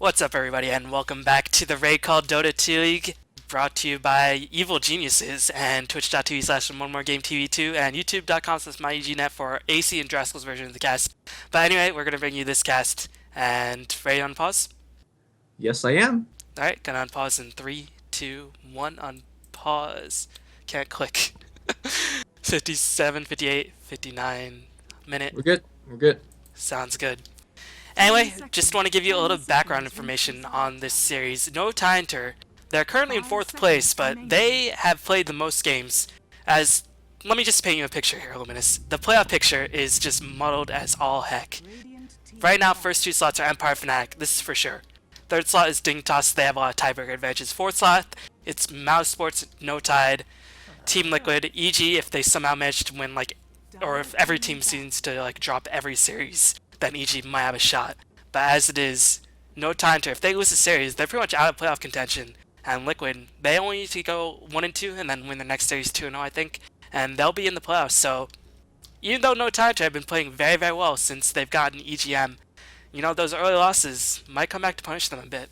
What's up, everybody, and welcome back to the Raidcall Dota 2 League, brought to you by Evil Geniuses and twitch.tv/OneMoreGameTV2 and youtube.com/myegnet for AC and Draskell's version of the cast. But anyway, we're going to bring you this cast, and ready on pause? Yes, I am. Alright, gonna unpause in 3, 2, 1, unpause. Can't click. 57, 58, 59 minute. We're good. We're good. Sounds good. Anyway, just want to give you a little background information on this series. No Tidehunter, they're currently in 4th place, but they have played the most games. Let me just paint you a picture here, Luminous. The playoff picture is just muddled as all heck. Right now, first 2 slots are Empire Fnatic, this is for sure. 3rd slot is Ding Toss, they have a lot of tiebreaker advantages. 4th slot, it's Mouse Sports, No Tide, Team Liquid, EG if they somehow manage to win, or if every team seems to drop every series, then EG might have a shot. But as it is, No Tidehunter, if they lose the series, they're pretty much out of playoff contention. And Liquid, they only need to go 1-2 and then win the next series 2-0, I think, and they'll be in the playoffs. So even though No Tidehunter have been playing very, very well since they've gotten EGM, those early losses might come back to punish them a bit.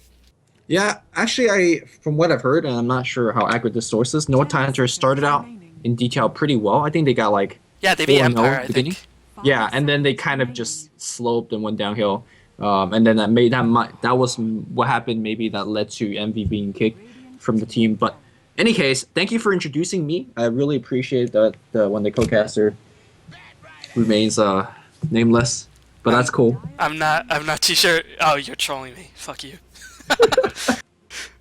Yeah, actually, from what I've heard, and I'm not sure how accurate this source is, No Tidehunter started out in detail pretty well. I think they got they beat 4-0 Empire, at I the beginning. think. Yeah, and then they kind of just sloped and went downhill. And then that was what happened. Maybe that led to MV being kicked from the team. But in any case, thank you for introducing me. I really appreciate that when the co-caster remains nameless. But that's cool. I'm not too sure. Oh, you're trolling me. Fuck you.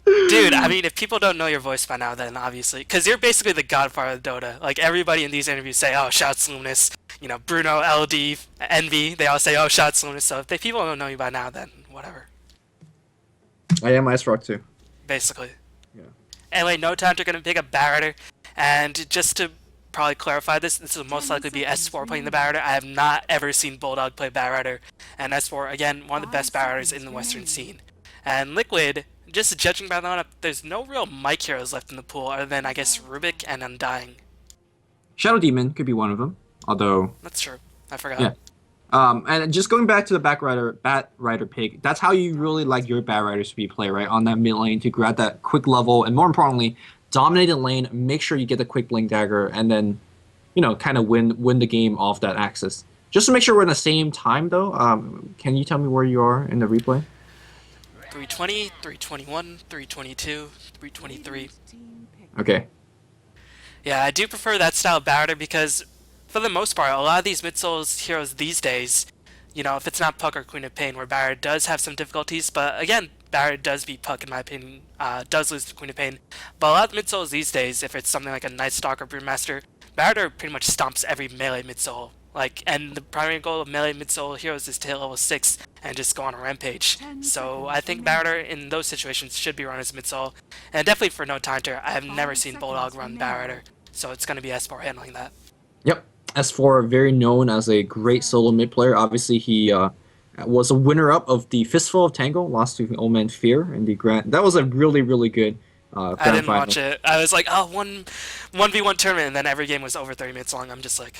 Dude, I mean, if people don't know your voice by now, then obviously, because you're basically the godfather of Dota. Like, everybody in these interviews say, oh, shouts Luminous. Bruno, LD, Envy, they all say, oh, shouts Luminous. So if people don't know you by now, then whatever. I am Ice Rock too. Basically. Yeah. Anyway, No Tidehunter going to pick up Batrider. And just to probably clarify this will most likely be S4 playing the Batrider. I have not ever seen Bulldog play Batrider. And S4, again, one of the best Batriders in the Western scene. And Liquid, just judging by the lineup, there's no real Mike heroes left in the pool other than, I guess, Rubik and Undying. Shadow Demon could be one of them, although... That's true. I forgot. Yeah. And just going back to the Batrider pick, that's how you really like your Batriders to be played, right? On that mid lane to grab that quick level, and more importantly, dominate the lane, make sure you get the quick blink dagger, and then, kind of win the game off that axis. Just to make sure we're in the same time, though, can you tell me where you are in the replay? 320, 321, 322, 323. Okay. Yeah, I do prefer that style of Batrider because, for the most part, a lot of these mid-souls heroes these days, if it's not Puck or Queen of Pain, where Batrider does have some difficulties, but again, Batrider does beat Puck, in my opinion, does lose to Queen of Pain. But a lot of mid-souls these days, if it's something like a Night Stalker Brewmaster, Batrider pretty much stomps every melee mid-soul. And the primary goal of melee mid-soul heroes is to hit level 6 and just go on a rampage. So I think Batrider in those situations should be run as mid-soul. And definitely for No Tidehunter, I have never seen Bulldog run Batrider, so it's going to be S4 handling that. Yep. S4, very known as a great solo mid player. Obviously, he was a winner-up of the Fistful of Tango, lost to Old Man Fear in the Grand. That was a really, really good grand I didn't final. watch it. I was like, oh, 1v1 tournament, and then every game was over 30 minutes long. I'm just like,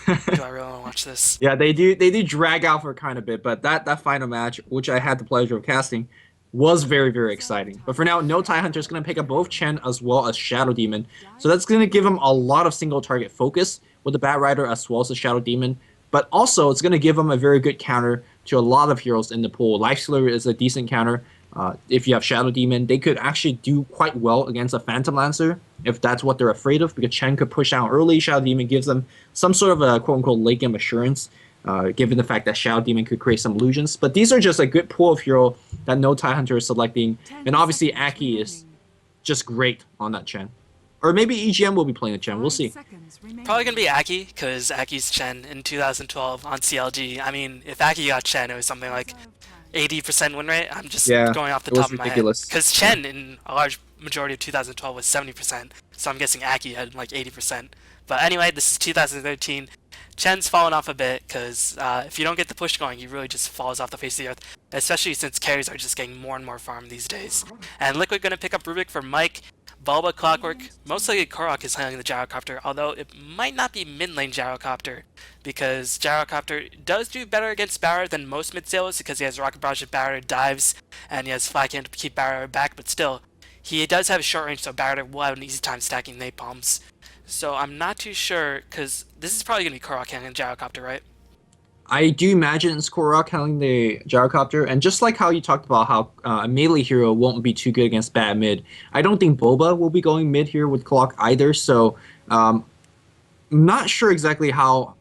do I really want to watch this? Yeah, they do drag out for kind of bit, but that final match, which I had the pleasure of casting, was very, very exciting. But for now, No Tidehunter is going to pick up both Chen as well as Shadow Demon. So that's going to give him a lot of single target focus with the Batrider as well as the Shadow Demon. But also, it's going to give him a very good counter to a lot of heroes in the pool. Lifestealer is a decent counter. If you have Shadow Demon, they could actually do quite well against a Phantom Lancer if that's what they're afraid of, because Chen could push out early. Shadow Demon gives them some sort of a quote-unquote late game assurance, given the fact that Shadow Demon could create some illusions. But these are just a good pool of hero that No Tidehunter is selecting. And obviously, Aki is just great on that Chen. Or maybe EGM will be playing the Chen. We'll see. Probably going to be Aki, because Aki's Chen in 2012 on CLG. I mean, if Aki got Chen, it was something like 80% win rate. I'm just going off the top of my head. Because Chen in a large majority of 2012 was 70%, so I'm guessing Aki had like 80%. But anyway, this is 2013. Chen's fallen off a bit because if you don't get the push going, he really just falls off the face of the earth, especially since carries are just getting more and more farm these days. And Liquid going to pick up Rubik for Mike. Bulba, Clockwork, mostly Korok is handling the Gyrocopter, although it might not be mid lane Gyrocopter, because Gyrocopter does do better against Barrier than most mid sailors because he has Rocket Barrage if Barrier dives, and he has Fly Cannon to keep Barrier back, but still, he does have short range, so Barrier will have an easy time stacking napalms. So I'm not too sure, because this is probably going to be Korok handling Gyrocopter, right? I do imagine it's Korok handling the gyrocopter, and just like how you talked about how a melee hero won't be too good against bad mid, I don't think Boba will be going mid here with Korok either. So, I'm not sure exactly how.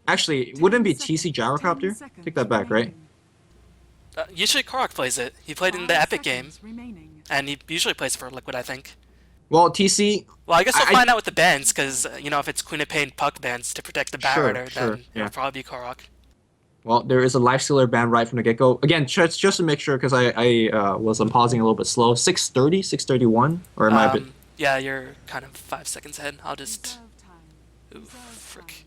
Actually, it wouldn't be TC gyrocopter. Take that back, right? Usually Korok plays it. He played in the Epic game, and he usually plays for Liquid, I think. Well, TC. Well, I guess we'll find out with the bans, because, if it's Queen of Pain Puck bans to protect the Batrider, then it'll probably be Korok. Well, there is a Lifestealer ban right from the get-go. Again, just to make sure, because I was pausing a little bit slow. 6:30, 6:31, or am I a bit... Yeah, you're kind of 5 seconds ahead. I'll just... Ooh, frick.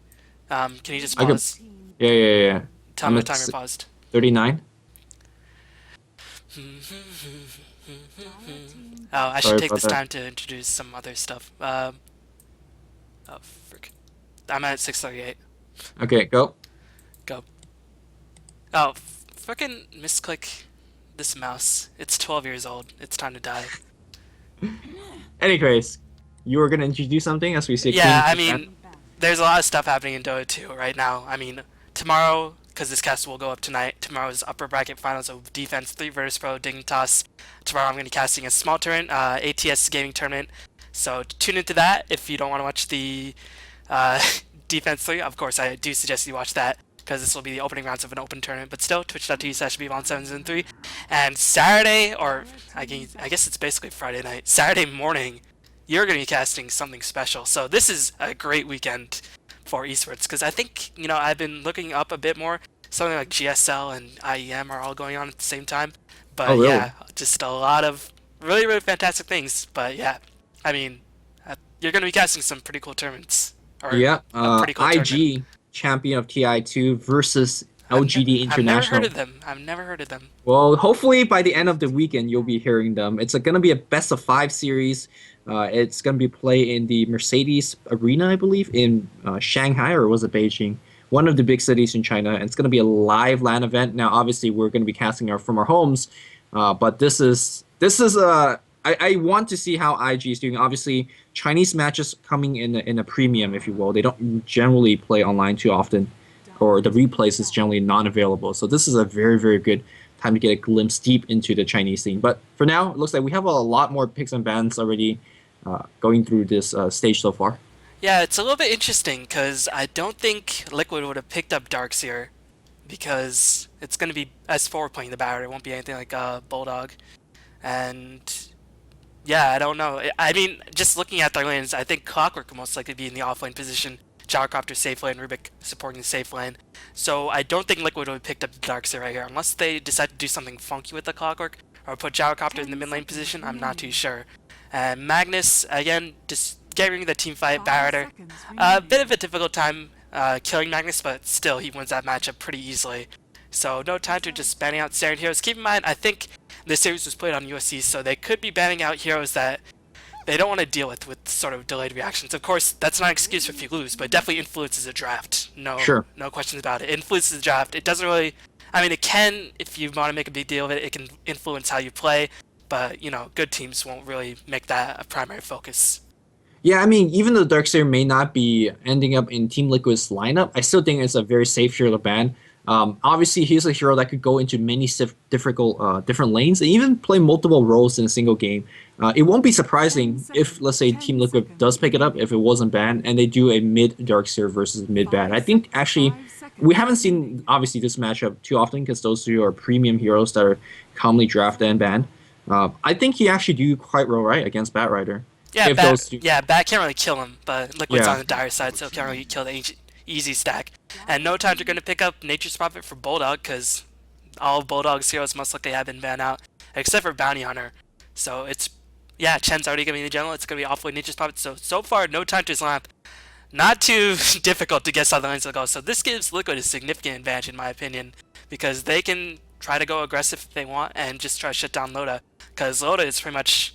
Can you just pause? Yeah. Tell me what time you're paused. 39. Oh, I should take this time to introduce some other stuff. Oh, frick. I'm at 6:38. Okay, go. Go. Oh, frickin' misclick this mouse. It's 12 years old. It's time to die. Anyways, you were going to introduce something as we see. Yeah, I mean, there's a lot of stuff happening in Dota 2 right now. I mean, tomorrow, because this cast will go up tonight, tomorrow's upper bracket finals of Defense 3 vs Pro Dignitas. Tomorrow I'm going to be casting a small tournament, ATS gaming tournament. So tune into that if you don't want to watch the Defense 3. Of course, I do suggest you watch that, because this will be the opening rounds of an open tournament. But still, twitch.tv/BeVon773. And Saturday, or I guess it's basically Friday night, Saturday morning, you're going to be casting something special. So this is a great weekend for esports, because I think, I've been looking up a bit more. Something like GSL and IEM are all going on at the same time. But really? Yeah, just a lot of really, really fantastic things. But yeah, I mean, you're going to be casting some pretty cool tournaments. Yeah, pretty cool IG tournament. champion of TI2 versus LGD International. I've never heard of them. Well, hopefully by the end of the weekend you'll be hearing them. It's going to be a best of 5 series. It's going to be played in the Mercedes Arena, I believe, in Shanghai, or was it Beijing? One of the big cities in China, and it's going to be a live LAN event. Now, obviously, we're going to be casting from our homes, but this is I want to see how IG is doing. Obviously, Chinese matches coming in a premium, if you will. They don't generally play online too often, or the replays is generally non-available. So this is a very, very good time to get a glimpse deep into the Chinese scene. But for now, it looks like we have a lot more picks and bans already going through this stage so far. Yeah, it's a little bit interesting, because I don't think Liquid would have picked up Darkseer, because it's going to be S4 playing the Batter. It won't be anything like Bulldog. And yeah, I don't know. I mean, just looking at their lanes, I think Clockwork will most likely be in the offlane position. Gyrocopter safe lane, Rubik supporting the safe lane. So I don't think Liquid would have picked up the Darkseer right here, unless they decide to do something funky with the Clockwork, or put Gyrocopter in the mid lane position. I'm not too sure. And Magnus, again, just getting the team fight Batter. A bit of a difficult time killing Magnus, but still, he wins that matchup pretty easily. So no time to just banning out standard heroes. Keep in mind, I think this series was played on USC, so they could be banning out heroes that they don't want to deal with sort of delayed reactions. Of course, that's not an excuse if you lose, but it definitely influences the draft. No questions about it. It influences the draft. It doesn't really... I mean, it can, if you want to make a big deal of it, it can influence how you play, but, good teams won't really make that a primary focus. Yeah, I mean, even though Darkseer may not be ending up in Team Liquid's lineup, I still think it's a very safe hero to ban. Obviously, he's a hero that could go into many different lanes and even play multiple roles in a single game. It won't be surprising if, let's say, Team Liquid does pick it up if it wasn't banned, and they do a mid Darkseer versus mid ban. I think, actually, we haven't seen, obviously, this matchup too often, because those two are premium heroes that are commonly drafted and banned. I think he actually do quite well, right, against Batrider. Yeah, Bat can't really kill him, but Liquid's on the dire side, so can't really kill the easy stack. And no time they're going to pick up Nature's Prophet for Bulldog, because all of Bulldog's heroes most likely have been banned out, except for Bounty Hunter. So it's, Chen's already going to be in the general, it's going to be offlane Nature's Prophet. So far, no time to his lamp. not too difficult to guess how the lanes will go. So this gives Liquid a significant advantage in my opinion, because they can try to go aggressive if they want and just try to shut down Loda. Because Loda is pretty much,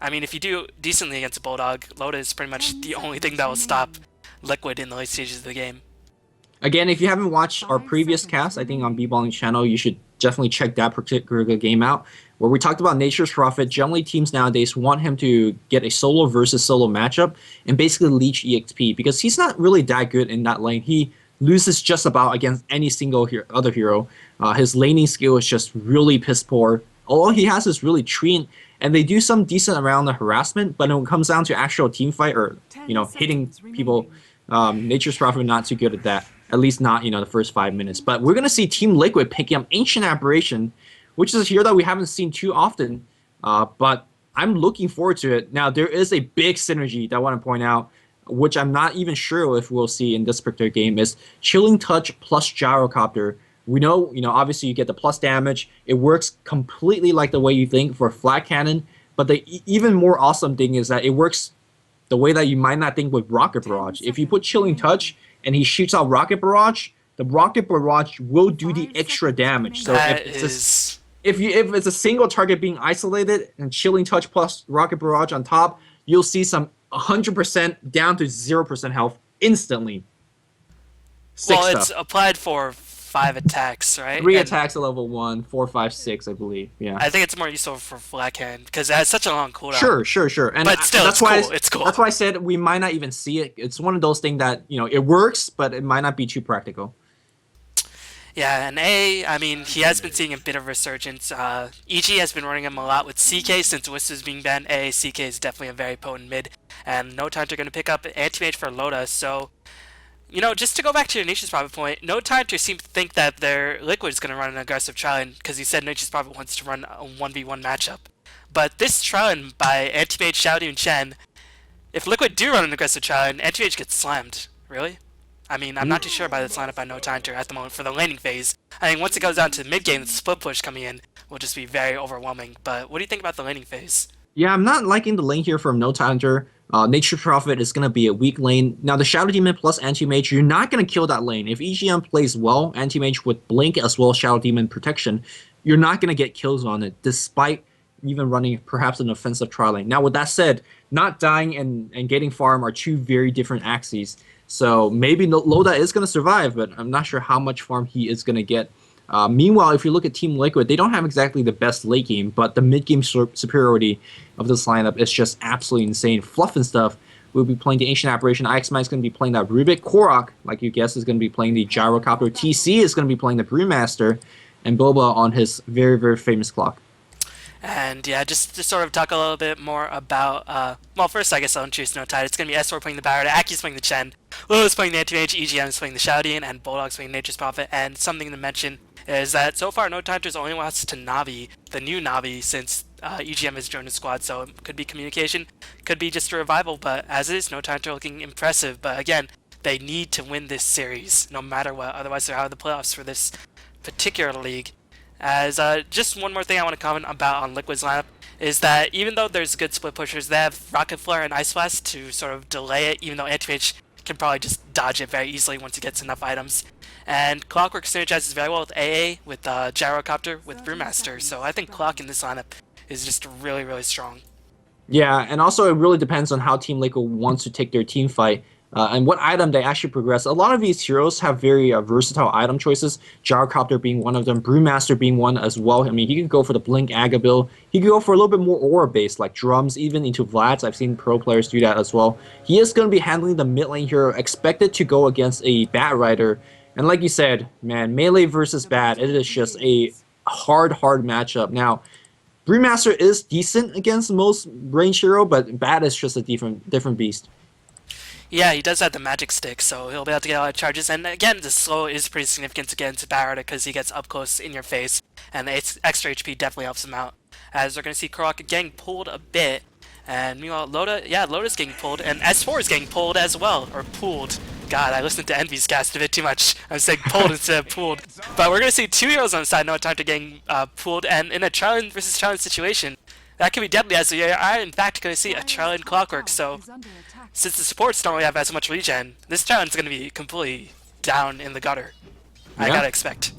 I mean, if you do decently against a Bulldog, Loda is pretty much the only thing that will stop Liquid in the late stages of the game. Again, if you haven't watched our previous cast, I think on B-Balling channel, you should definitely check that particular game out, where we talked about Nature's Prophet. Generally, teams nowadays want him to get a solo versus solo matchup and basically leech EXP, because he's not really that good in that lane. He loses just about against any single other hero. His laning skill is just really piss poor. All he has is really tree, and they do some decent around the harassment, but when it comes down to actual team fight or hitting people, Nature's Prophet not too good at that. At least not, the first 5 minutes. But we're going to see Team Liquid picking up Ancient Aberration, which is a hero that we haven't seen too often. But I'm looking forward to it. Now, there is a big synergy that I want to point out, which I'm not even sure if we'll see in this particular game, is Chilling Touch plus Gyrocopter. We know, obviously you get the plus damage. It works completely like the way you think for Flat Cannon. But the even more awesome thing is that it works the way that you might not think with Rocket Barrage. If you put Chilling Touch and he shoots out Rocket Barrage, the Rocket Barrage will do the extra damage. So if it's a single target being isolated and Chilling Touch plus Rocket Barrage on top, you'll see some 100% down to 0% health instantly. It's applied for 5 attacks, right? 3 attacks at level 1, 4, 5, 6, I believe. Yeah. I think it's more useful for Flat Cannon because it has such a long cooldown. Sure. And but still, it's cool. That's why I said we might not even see it. It's one of those things that, it works, but it might not be too practical. Yeah, and I mean, he has been seeing a bit of resurgence. EG has been running him a lot with CK since Wisp is being banned. CK is definitely a very potent mid. And No Tidehunter going to pick up Anti-Mage for Loda, so... just to go back to your Nature's Prophet point, No Tidehunter seems to think that their Liquid is going to run an aggressive Trial because he said Nature's Prophet wants to run a 1v1 matchup. But this Trial by Anti-Mage, Xiaodu, and Chen, if Liquid do run an aggressive Trial, Anti-Mage gets slammed. Really? I mean, I'm not too sure about this lineup by No Tidehunter at the moment for the laning phase. I think once it goes down to the mid-game, the split push coming in will just be very overwhelming. But what do you think about the laning phase? Yeah, I'm not liking the lane here from No Tidehunter. Nature's Prophet is going to be a weak lane. Now, the Shadow Demon plus Anti-Mage, you're not going to kill that lane. If EGM plays well, Anti-Mage with Blink as well as Shadow Demon protection, you're not going to get kills on it, despite even running perhaps an offensive trial lane. Now, with that said, not dying and getting farm are two very different axes. So maybe Loda is going to survive, but I'm not sure how much farm he is going to get. Meanwhile, if you look at Team Liquid, they don't have exactly the best late game, but the mid-game superiority of this lineup is just absolutely insane. Fluff and stuff will be playing the Ancient Aberration. IXMI is going to be playing that Rubik. Korok, like you guessed, is going to be playing the Gyrocopter. TC is going to be playing the Brewmaster. And Boba on his very, very famous clock. And yeah, just to sort of talk a little bit more about, well, first I guess I'll introduce No Tide. It's going to be S4 playing the Barrett, Aki's playing the Chen, Lulu's playing the Anti-Mage, EGM is playing the Shoudian, and Bulldog's playing Nature's Prophet. And something to mention is that so far No Tidehunter's only lost to Navi, the new Navi, since EGM has joined the squad, so it could be communication, could be just a revival, but as it is, No Tidehunter looking impressive. But again, they need to win this series, no matter what, otherwise they're out of the playoffs for this particular league. As just one more thing I want to comment about on Liquid's lineup is that even though there's good split pushers, they have Rocket Flare and Ice Blast to sort of delay it, even though Anti-Mage can probably just dodge it very easily once he gets enough items. And Clockwork synergizes very well with AA, with Gyrocopter, with Brewmaster, so I think Clock in this lineup is just really, really strong. Yeah, and also it really depends on how Team Liquid wants to take their team fight. And what item they actually progress. A lot of these heroes have very versatile item choices, Gyrocopter being one of them, Brewmaster being one as well. I mean, he could go for the Blink Agabil. He could go for a little bit more aura-based, like drums, even into Vlad's. I've seen pro players do that as well. He is going to be handling the mid lane hero, expected to go against a Bat Rider. And like you said, man, melee versus Bat, it is just a hard matchup. Now, Brewmaster is decent against most range hero, but Bat is just a different beast. Yeah, he does have the magic stick, so he'll be able to get a lot of charges. And again, the slow is pretty significant to get into Barrett because he gets up close in your face, and the extra HP definitely helps him out. As we're going to see Korok getting pulled a bit, and meanwhile, Loda's getting pulled, and S4 is getting pulled as well, or pooled. God, I listened to Envy's cast a bit too much. I'm saying pulled instead of pooled. But we're going to see two heroes on the side, No Tidehunter getting pooled, and in a challenge versus challenge situation, That could be deadly, as we are in fact going to see a trial in Clockwork, so since the supports don't really have as much regen, this challenge is going to be completely down in the gutter. I Yeah. gotta expect.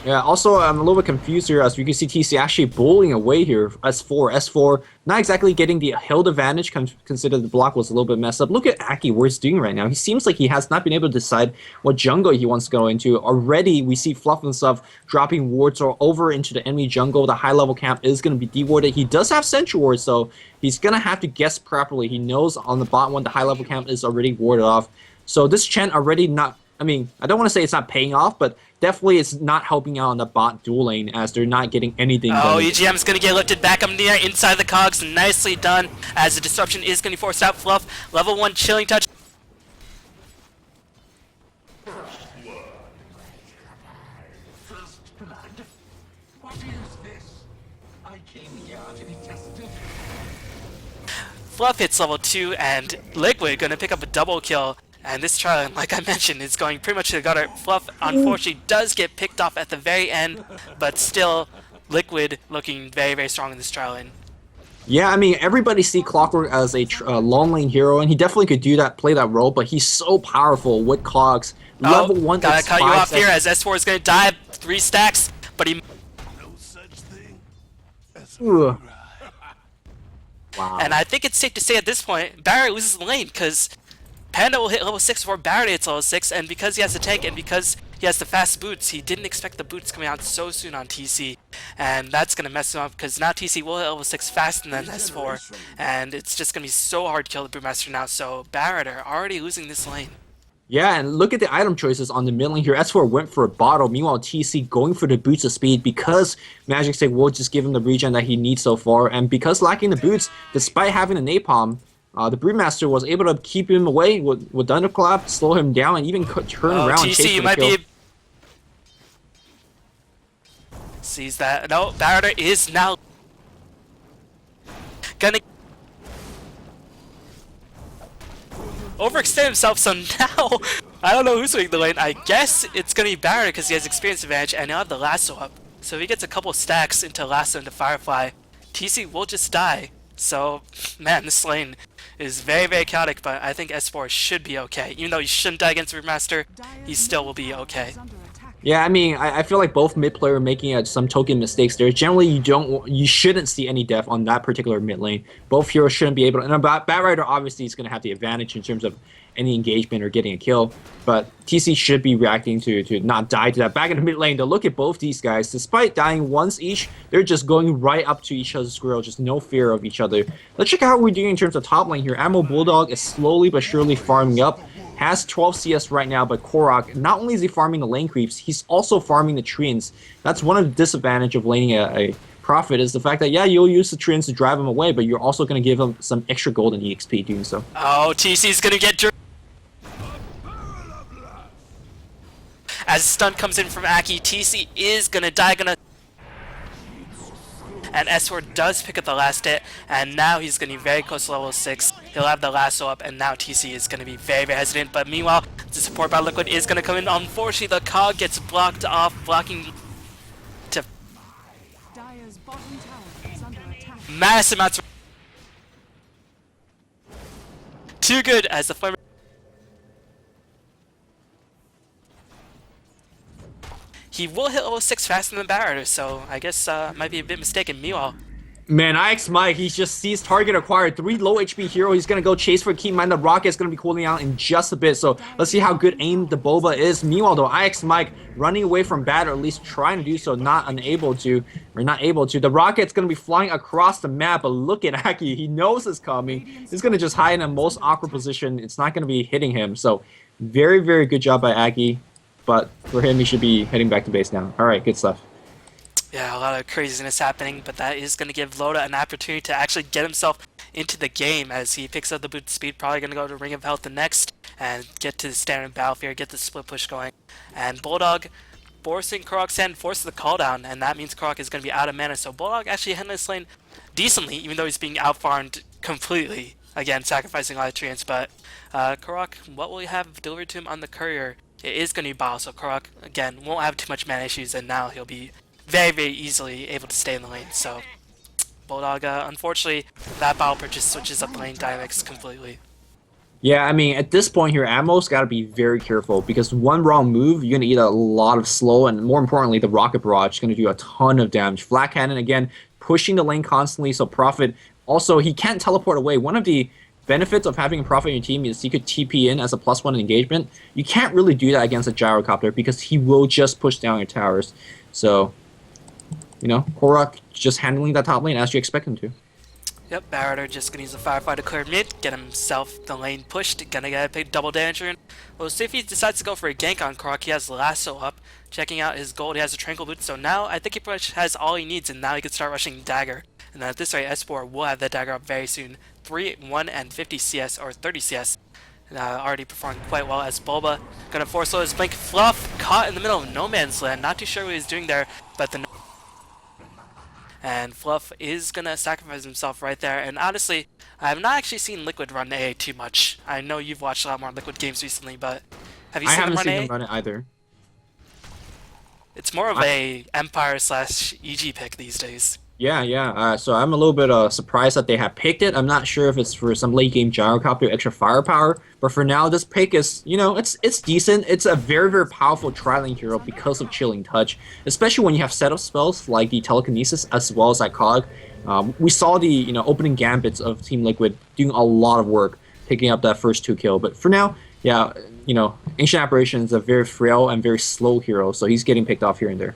Yeah, also, I'm a little bit confused here as you can see TC actually bullying away here. S4, not exactly getting the hild advantage, consider the block was a little bit messed up. Look at Aki, where he's doing right now. He seems like he has not been able to decide what jungle he wants to go into. Already, we see Fluff and stuff dropping wards or over into the enemy jungle. The high-level camp is going to be dewarded. He does have Sentry Wards, so he's going to have to guess properly. He knows on the bot one, the high-level camp is already warded off. So this Chen already not... I mean, I don't want to say it's not paying off, but definitely it's not helping out on the bot duel lane as they're not getting anything done. Oh, EGM's going to get lifted back up near inside the cogs. Nicely done as the disruption is going to be forced out. Fluff, level 1 chilling touch. Fluff hits level 2 and Liquid going to pick up a double kill. And this trial, like I mentioned, is going pretty much to the gutter. Fluff, unfortunately, does get picked off at the very end, but still, Liquid looking very, very strong in this trial. Yeah, I mean, everybody see Clockwork as a long lane hero, and he definitely could do that, play that role, but he's so powerful with Cogs. Level 1 gotta cut you off here as S4 is going to die 3 stacks, but he... No such thing as Ugh. Wow. And I think it's safe to say at this point, Barret loses the lane, because Panda will hit level 6 before Barret hits level 6, and because he has the tank and because he has the fast boots, he didn't expect the boots coming out so soon on TC. And that's going to mess him up, because now TC will hit level 6 faster than S4, and it's just going to be so hard to kill the Brewmaster now, so Barret are already losing this lane. Yeah, and look at the item choices on the mid lane here. S4 went for a bottle, meanwhile TC going for the boots of speed because Magic Stick will just give him the regen that he needs so far, and because lacking the boots, despite having the napalm, the Brewmaster was able to keep him away with Thunderclap, slow him down, and even turn around and chase TC, you for the might kill. be... Sees that. No, Barret is now gonna overextend himself, so now I don't know who's winning the lane. I guess it's gonna be Barret because he has experience advantage and he'll have the lasso up. So if he gets a couple stacks into lasso into Firefly, TC will just die. So, man, this lane is very, very chaotic, but I think S4 should be okay. Even though he shouldn't die against Remaster, he still will be okay. Yeah, I mean, I feel like both mid player making some token mistakes there. Generally, you shouldn't see any death on that particular mid lane. Both heroes shouldn't be able to. And Batrider obviously is going to have the advantage in terms of any engagement or getting a kill, but TC should be reacting to not die to that. Back in the mid lane, though, look at both these guys. Despite dying once each, they're just going right up to each other's grill, just no fear of each other. Let's check out how we're doing in terms of top lane here. Ammo Bulldog is slowly but surely farming up. Has 12 CS right now, but Korok, not only is he farming the lane creeps, he's also farming the treants. That's one of the disadvantage of laning a Prophet, is the fact that, yeah, you'll use the treants to drive him away, but you're also going to give him some extra golden EXP doing so. Oh, TC's going to get... As stun comes in from Aki, TC is going to die, and S4 does pick up the last hit, and now he's going to be very close to level 6. He'll have the lasso up, and now TC is going to be very, very hesitant. But meanwhile, the support by Liquid is going to come in. Unfortunately, the cog gets blocked off, blocking to mass amounts. Too good as the Flamer. He will hit level 6 faster than Barret, so I guess might be a bit mistaken. Meanwhile, man, IX Mike, he just sees target acquired. 3 low HP hero. He's going to go chase for keep in mind the rocket's going to be cooling out in just a bit. So let's see how good aim the Boba is. Meanwhile, though, IX Mike running away from bad, or at least trying to do so, not able to. The rocket's going to be flying across the map, but look at Aki. He knows it's coming. He's going to just hide in the most awkward position. It's not going to be hitting him. So very, very good job by Aki. But for him, he should be heading back to base now. All right, good stuff. Yeah, a lot of craziness happening, but that is going to give Loda an opportunity to actually get himself into the game as he picks up the boot speed, probably going to go to Ring of Health the next and get to the standard battlefield, get the split push going. And Bulldog forcing Korok's hand, forces the call down, and that means Korok is going to be out of mana. So Bulldog actually handling this lane decently, even though he's being outfarmed completely. Again, sacrificing a lot of treants, but Korok, what will he have delivered to him on the courier? It is going to be Bottle, so Korok, again, won't have too much mana issues, and now he'll be very, very easily able to stay in the lane. So Bulldog, unfortunately, that battle purchase switches up lane dynamics completely. Yeah, I mean, at this point here, Ammo's got to be very careful because one wrong move, you're going to eat a lot of slow, and more importantly, the Rocket Barrage is going to do a ton of damage. Flat Cannon, again, pushing the lane constantly, so Prophet, also, he can't teleport away. One of the benefits of having a Prophet in your team is you could TP in as a +1 engagement. You can't really do that against a Gyrocopter because he will just push down your towers. So, you know, Korok just handling that top lane as you expect him to. Yep, Barretter just gonna use the Firefly to clear mid, get himself the lane pushed, gonna get a big double damage in. We'll see if he decides to go for a gank on Korok. He has Lasso up, checking out his gold, he has a Tranquil Boot, so now I think he pretty much has all he needs, and now he can start rushing Dagger. And at this rate, S4 will have that Dagger up very soon. 3, 1, and 50 CS, or 30 CS. Already performing quite well as Bulba. Gonna force low his blink. Fluff caught in the middle of no man's land. Not too sure what he's doing there, but the and Fluff is gonna sacrifice himself right there. And honestly, I have not actually seen Liquid run A too much. I know you've watched a lot more Liquid games recently, but have you seen him run A? I haven't seen him run it either. It's more of a Empire/EG pick these days. Yeah. So I'm a little bit surprised that they have picked it. I'm not sure if it's for some late game Gyrocopter extra firepower, but for now, this pick is, you know, it's decent. It's a very, very powerful tri-lane hero because of Chilling Touch, especially when you have setup spells like the Telekinesis as well as Icog. We saw the, you know, opening gambits of Team Liquid doing a lot of work picking up that first 2 kill, but for now, yeah, you know, Ancient Apparition is a very frail and very slow hero, so he's getting picked off here and there.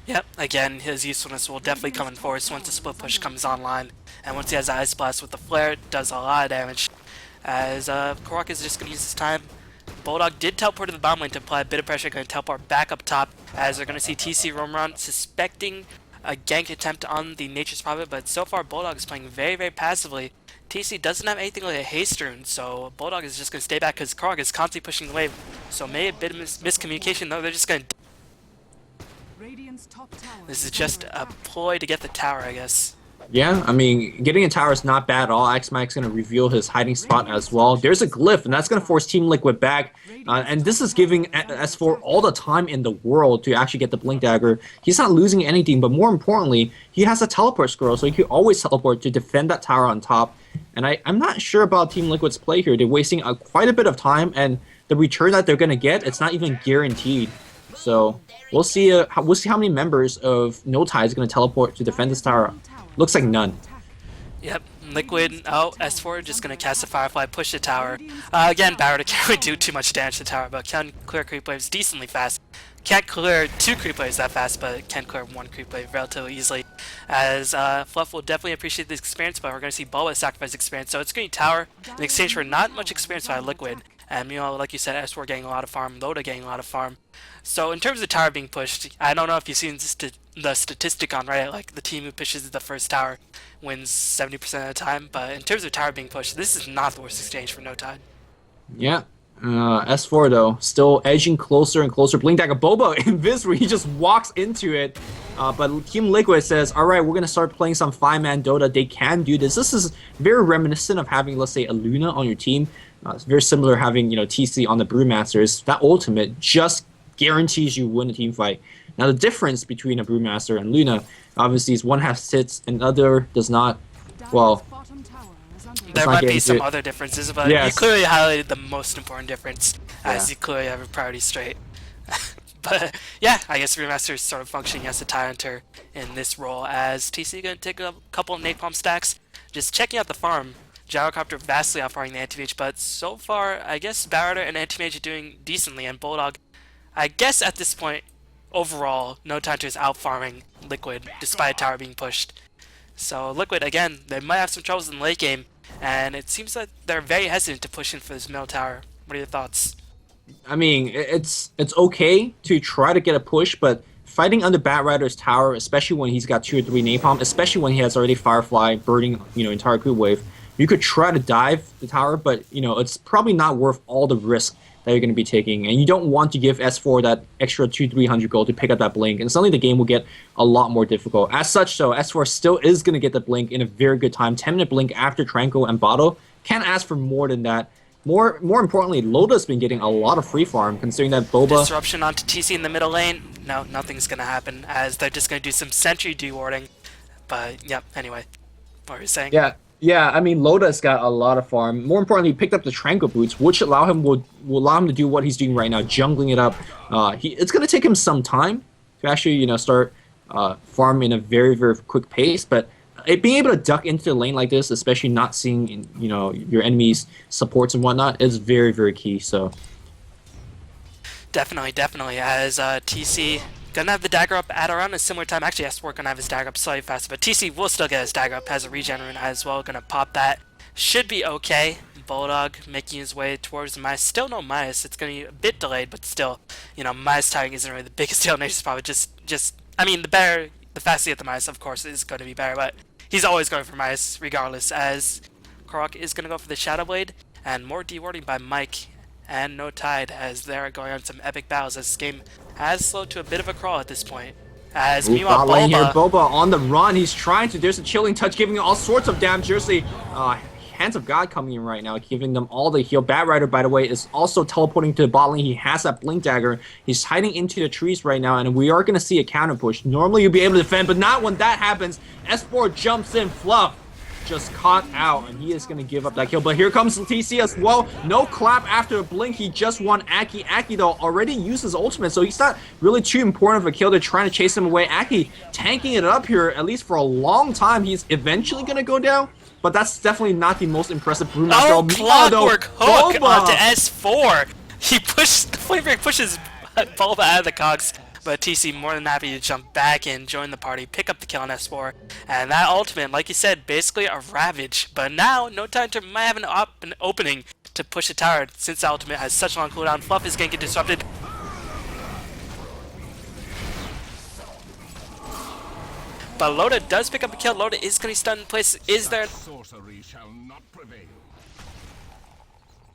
Yep, again, his usefulness will definitely come in force once the split push comes online. And once he has Ice Blast with the flare, it does a lot of damage. As Korok is just going to use his time. Bulldog did teleport to the bottom lane to apply a bit of pressure, going to teleport back up top. As they're going to see TC roam around, suspecting a gank attempt on the Nature's Prophet. But so far, Bulldog is playing very, very passively. TC doesn't have anything like a haste rune, so Bulldog is just going to stay back because Korok is constantly pushing the wave. So maybe a bit of miscommunication, though. They're just going to... This is just a ploy to get the tower, I guess. Yeah, I mean, getting a tower is not bad at all. X-Mac's going to reveal his hiding spot as well. There's a glyph, and that's going to force Team Liquid back. And this is giving S4 all the time in the world to actually get the Blink Dagger. He's not losing anything, but more importantly, he has a teleport scroll, so he can always teleport to defend that tower on top. And I'm not sure about Team Liquid's play here. They're wasting quite a bit of time, and the return that they're going to get, it's not even guaranteed. So we'll see how many members of No Tide is going to teleport to defend this tower. Looks like none. Yep, Liquid, S4 just going to cast a Firefly, push the tower. Again, Barretter can't really do too much damage to the tower, but can clear creep waves decently fast. Can't clear 2 creep waves that fast, but can clear 1 creep wave relatively easily. As Fluff will definitely appreciate this experience, but we're going to see Bulba sacrifice experience. So it's going to be tower in exchange for not much experience by Liquid. And, you know, like you said, S4 getting a lot of farm, Loda getting a lot of farm. So in terms of tower being pushed, I don't know if you've seen the statistic on Reddit, like the team who pushes the first tower wins 70% of the time, but in terms of tower being pushed, this is not the worst exchange for No Tide. Yeah. S4 though, still edging closer and closer. Blink Dagger Boba Invis where he just walks into it. But Team Liquid says, alright, we're going to start playing some 5-man Dota. They can do this. This is very reminiscent of having, let's say, a Luna on your team. It's very similar having, you know, TC on the Brewmasters. That ultimate just guarantees you win a team fight. Now the difference between a Brewmaster and Luna, obviously, is one has sits and the other does not. Well, there might be some other differences, but yes. You clearly highlighted the most important difference, as you clearly have your priorities straight. But yeah, I guess Brewmaster is sort of functioning as a Tidehunter in this role, as TC going to take a couple of Napalm stacks, just checking out the farm. Gyrocopter vastly outfarming the Anti-Mage, but so far, I guess Barretter and Anti-Mage are doing decently, and Bulldog, I guess at this point, overall, No Tidehunter is out-farming Liquid, despite tower being pushed. So Liquid, again, they might have some troubles in the late game, and it seems that they're very hesitant to push in for this middle tower. What are your thoughts? I mean, it's okay to try to get a push, but fighting under Batrider's tower, especially when he's got 2 or 3 Napalm, especially when he has already Firefly burning, you know, entire creep wave, you could try to dive the tower, but, you know, it's probably not worth all the risk that you're going to be taking, and you don't want to give S4 that extra 200-300 gold to pick up that blink, and suddenly the game will get a lot more difficult. As such, though, S4 still is going to get the blink in a very good time. 10-minute blink after Tranquil and Bottle. Can't ask for more than that. More importantly, Loda's been getting a lot of free farm, considering that Boba... Disruption onto TC in the middle lane? No, nothing's going to happen, as they're just going to do some sentry dewarding. But, yep, anyway. What were you saying? Yeah. I mean, Loda's got a lot of farm. More importantly, he picked up the Tranquil Boots, which will allow him to do what he's doing right now, jungling it up. It's gonna take him some time to actually start farm in a very very quick pace, but being able to duck into the lane like this, especially not seeing your enemy's supports and whatnot, is very very key. So definitely. As TC gonna have the dagger up at around a similar time. Actually, S4 gonna have his dagger up slightly faster, but TC will still get his dagger up. Has a regen rune as well. Gonna pop that. Should be okay. Bulldog making his way towards the Midas. Still no Midas. It's gonna be a bit delayed, but still, Midas timing isn't really the biggest deal. Nature's probably I mean, the faster you get the Midas, of course, is going to be better, but he's always going for Midas regardless. As Korok is gonna go for the Shadow Blade, and more dewarding by Mike and No Tide as they're going on some epic battles. As this game has slowed to a bit of a crawl at this point. As meanwhile, bot lane here, Boba Boba on the run. He's trying to. There's a chilling touch, giving all sorts of damage. Seriously, Hands of God coming in right now, giving them all the heal. Bat Rider, by the way, is also teleporting to the bot lane. He has that Blink Dagger. He's hiding into the trees right now, and we are going to see a counter push. Normally, you'll be able to defend, but not when that happens. S4 jumps in. Fluff just caught out, and he is going to give up that kill. But here comes TC as well. No clap after a blink. He just won Aki. Aki, though, already used his ultimate, so he's not really too important of a kill. They're trying to chase him away. Aki tanking it up here, at least for a long time. He's eventually going to go down, but that's definitely not the most impressive Brewmaster. Oh, clockwork hook onto S4. He pushed, the Flame Break pushes Bulba out of the cogs. But TC more than happy to jump back in, join the party, pick up the kill on S4, and that ultimate, like you said, basically a Ravage. But now, No Tidehunter might have an opening to push the tower since the ultimate has such a long cooldown. Fluff is going to get disrupted. But Loda does pick up a kill. Loda is going to be stunned in place. Is there... Sorcery shall not prevail.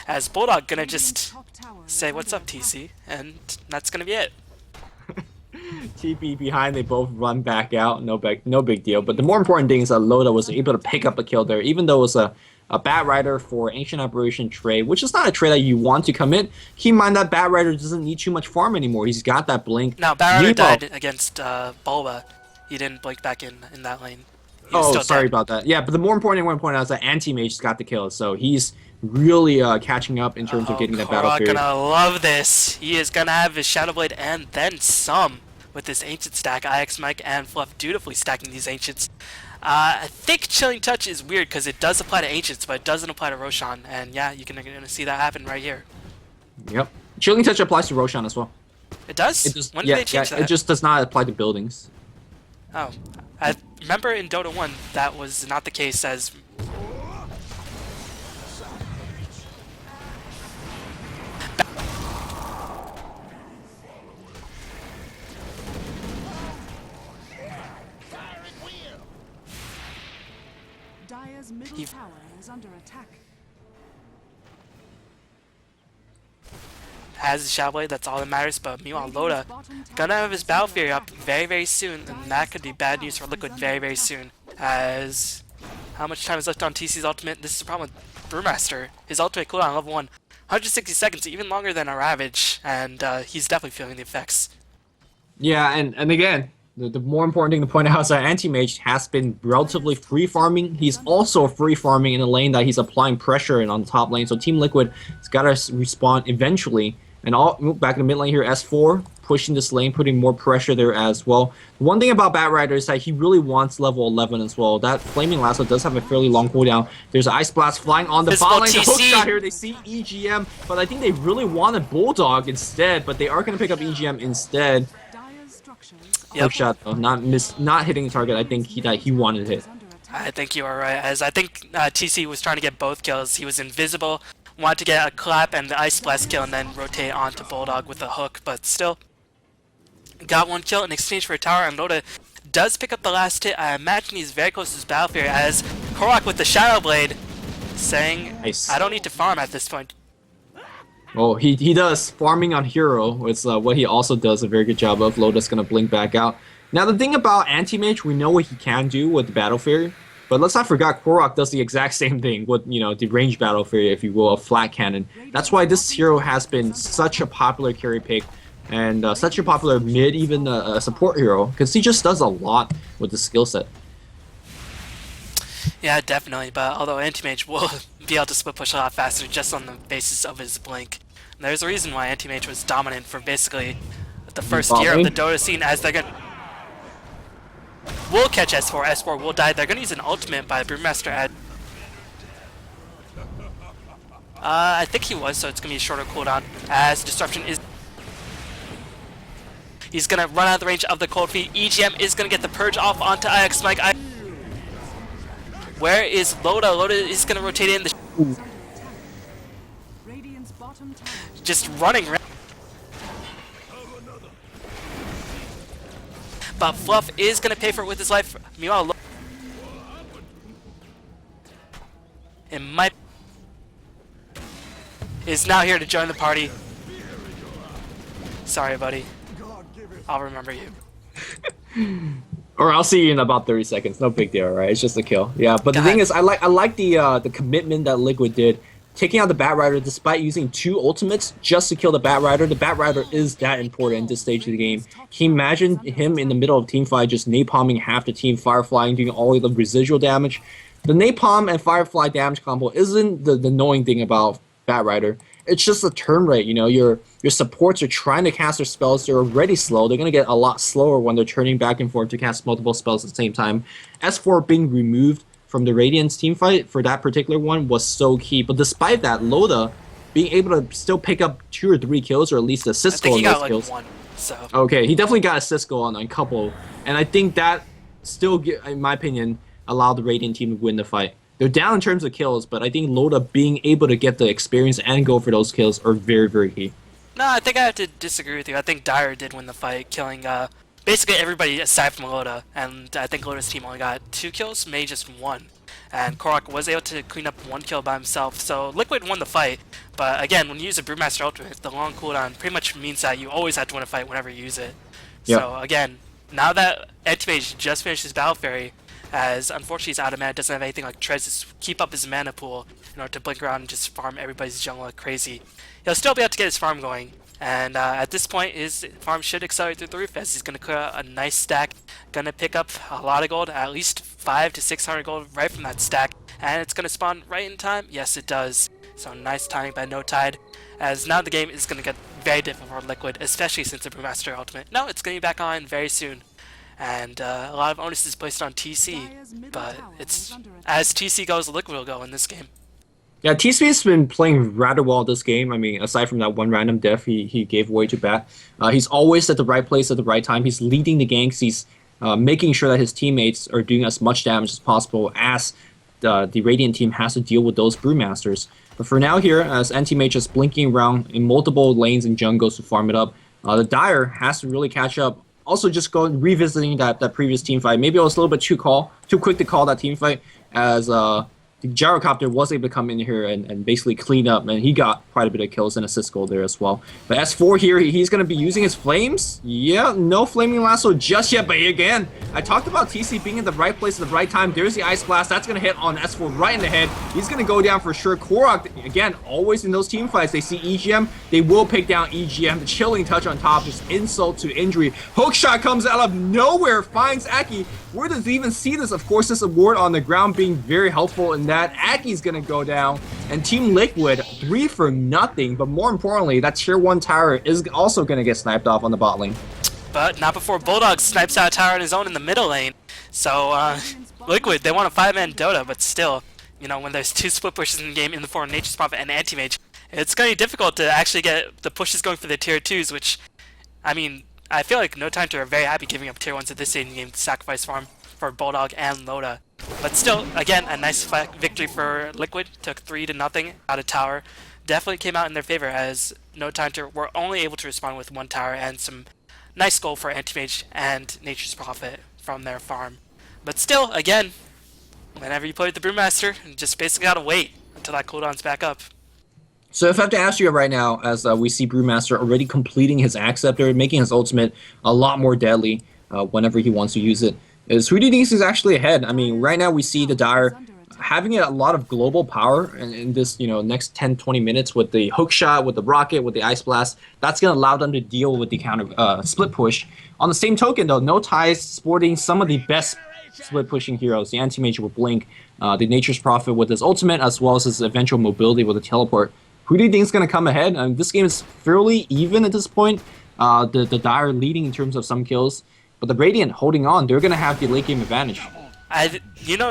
As Bulldog going to just say, "What's up, TC?" And that's going to be it. TP behind, they both run back out. No big deal. But the more important thing is that Loda was able to pick up a kill there, even though it was a Bat Rider for Ancient Aberration trade, which is not a trade that you want to commit. Keep in mind that Bat Rider doesn't need too much farm anymore. He's got that blink. Now, Bat Rider died against Bulba. He didn't blink back in that lane. Oh, sorry about that. Yeah, but the more important thing I want to point out is that Anti-Mage's got the kill, so he's really catching up in terms of getting that battle period. Gonna love this. He is gonna have his Shadow Blade and then some with this Ancient stack. IX Mike and Fluff dutifully stacking these Ancients. I think Chilling Touch is weird because it does apply to Ancients, but it doesn't apply to Roshan. And yeah, you're gonna see that happen right here. Yep. Chilling Touch applies to Roshan as well. It does? When did they change that? It just does not apply to buildings. Oh. I remember in Dota 1 that was not the case as... Dire's middle tower is under attack. Has his Shadow Blade, that's all that matters, but meanwhile Loda gonna have his Battle Fury up very very soon, and that could be bad news for Liquid very very soon. As how much time is left on TC's ultimate? This is the problem with Brewmaster. His ultimate cooldown level 1, 160 seconds, even longer than a Ravage, and he's definitely feeling the effects. Yeah, and again, the more important thing to point out is that Anti-Mage has been relatively free farming. He's also free farming in a lane that he's applying pressure in on the top lane, so Team Liquid has got to respond eventually. And back in the mid lane here, S4 pushing this lane, putting more pressure there as well. One thing about Bat Rider is that he really wants level 11 as well. That Flaming Lasso does have a fairly long cooldown. There's an Ice Blast flying on the bot lane. The hook shot here, they see EGM, but I think they really wanted Bulldog instead, but they are going to pick up EGM instead. Hook shot though, not hitting the target I think he wanted to hit. I think you are right, as I think TC was trying to get both kills. He was invisible, wanted to get a clap and the Ice Blast kill and then rotate onto Bulldog with a hook, but still got one kill in exchange for a tower, and Loda does pick up the last hit. I imagine he's very close to his Battle Fury as Korok with the Shadow Blade saying, nice. I don't need to farm at this point. Oh, he does. Farming on Hero is what he also does a very good job of. Loda's going to blink back out. Now, the thing about Anti-Mage, we know what he can do with the Battle Fury, but let's not forget Korok does the exact same thing with, the ranged Battle Fury, if you will, a flat cannon. That's why this hero has been such a popular carry pick and such a popular mid, even a support hero, because he just does a lot with the skill set. Yeah, definitely, but although Anti-Mage will be able to split push a lot faster just on the basis of his blink. And there's a reason why Anti-Mage was dominant for basically the first year of the Dota scene, as they're gonna... will catch S4, S4 will die. They're gonna use an ultimate by Brewmaster at... I think he was, so it's gonna be a shorter cooldown, as Disruption is... He's gonna run out of the range of the Cold Feet. EGM is gonna get the Purge off onto IX Mike. Where is Loda? Loda is gonna rotate in. Radiant's bottom tower Just running around. But Fluff is gonna pay for it with his life. Meanwhile, it might is now here to join the party. Sorry, buddy. I'll remember you. Or I'll see you in about 30 seconds. No big deal, right? It's just a kill. Yeah, but the thing is, I like the commitment that Liquid did, taking out the Batrider despite using 2 ultimates just to kill the Batrider. The Batrider is that important in this stage of the game. Can you imagine him in the middle of teamfight just napalming half the team, Fireflying, doing all of the residual damage? The napalm and Firefly damage combo isn't the annoying thing about Batrider. It's just the turn rate, you know, your supports are trying to cast their spells, they're already slow, they're going to get a lot slower when they're turning back and forth to cast multiple spells at the same time. S4 being removed from the Radiant's teamfight for that particular one was so key, but despite that, Loda being able to still pick up 2 or 3 kills, or at least assist goal in those kills. One, so. Okay, he definitely got assist goal on a couple, and I think that still, in my opinion, allowed the Radiant team to win the fight. They're down in terms of kills, but I think Loda being able to get the experience and go for those kills are very, very key. No, I think I have to disagree with you. I think Dire did win the fight, killing basically everybody aside from Loda, and I think Loda's team only got 2 kills, maybe just 1. And Korok was able to clean up 1 kill by himself, so Liquid won the fight. But again, when you use a Brewmaster Ultimate, the long cooldown pretty much means that you always have to win a fight whenever you use it. Yep. So again, now that Anti-Mage just finished his Battle Fairy, as unfortunately he's out of mana, doesn't have anything like Trez to keep up his mana pool in order to blink around and just farm everybody's jungle like crazy. He'll still be able to get his farm going, and at this point his farm should accelerate through the roof as he's going to clear out a nice stack, going to pick up a lot of gold, at least 500 to 600 gold right from that stack, and it's going to spawn right in time. Yes, it does. So nice timing by No Tide, as now the game is going to get very difficult for Liquid, especially since the Brewmaster Ultimate. No, it's going to be back on very soon. And a lot of onus is placed on TC, but it's as TC goes, Liquid will go in this game. Yeah, TC's been playing rather well this game. I mean, aside from that one random death he gave away to Bat, he's always at the right place at the right time. He's leading the ganks. He's making sure that his teammates are doing as much damage as possible as the Radiant team has to deal with those Brewmasters. But for now here, as Anti-Mage is blinking around in multiple lanes and jungles to farm it up, the Dire has to really catch up. Also, just revisiting that previous team fight. Maybe I was a little bit too quick to call that team fight, as the Gyrocopter was able to come in here and basically clean up, and he got quite a bit of kills and assist goal there as well. But S4 here, he's going to be using his flames. Yeah, no flaming lasso just yet, but again, I talked about TC being in the right place at the right time. There's the Ice Blast. That's going to hit on S4 right in the head. He's going to go down for sure. Korok, again, always in those team fights, they see EGM, they will pick down EGM. The Chilling Touch on top, just insult to injury. Hookshot comes out of nowhere, finds Aki. Where does he even see this? Of course, this award on the ground being very helpful in that. Aki's going to go down, and Team Liquid 3 for nothing. But more importantly, that tier 1 tower is also going to get sniped off on the bot lane. But not before Bulldog snipes out a tower on his own in the middle lane. So, Liquid, they want a 5-man Dota, but still, you know, when there's 2 split pushes in the game in the form of Nature's Prophet and Anti-Mage, it's going to be difficult to actually get the pushes going for the tier 2s, which, I mean, I feel like No Tidehunter are very happy giving up tier 1s at this stage in the game to sacrifice farm for Bulldog and Loda. But still, again, a nice victory for Liquid. Took 3-0 out of tower. Definitely came out in their favor, as No Tidehunter were only able to respond with 1 tower and some nice goal for Anti-Mage and Nature's Prophet from their farm. But still, again, whenever you play with the Brewmaster, you just basically gotta wait until that cooldown's back up. So if I have to ask you right now, as we see Brewmaster already completing his Acceptor, making his ultimate a lot more deadly whenever he wants to use it, is who do you think is actually ahead? I mean, right now we see the Dire having a lot of global power in this, next 10, 20 minutes with the hook shot, with the rocket, with the ice blast, that's going to allow them to deal with the counter split push. On the same token, though, No Ties sporting some of the best split pushing heroes. The Anti-Mage with Blink, the Nature's Prophet with his ultimate, as well as his eventual mobility with the teleport. Who do you think is going to come ahead? This game is fairly even at this point. The Dire leading in terms of some kills, but the Radiant holding on. They're going to have the late game advantage.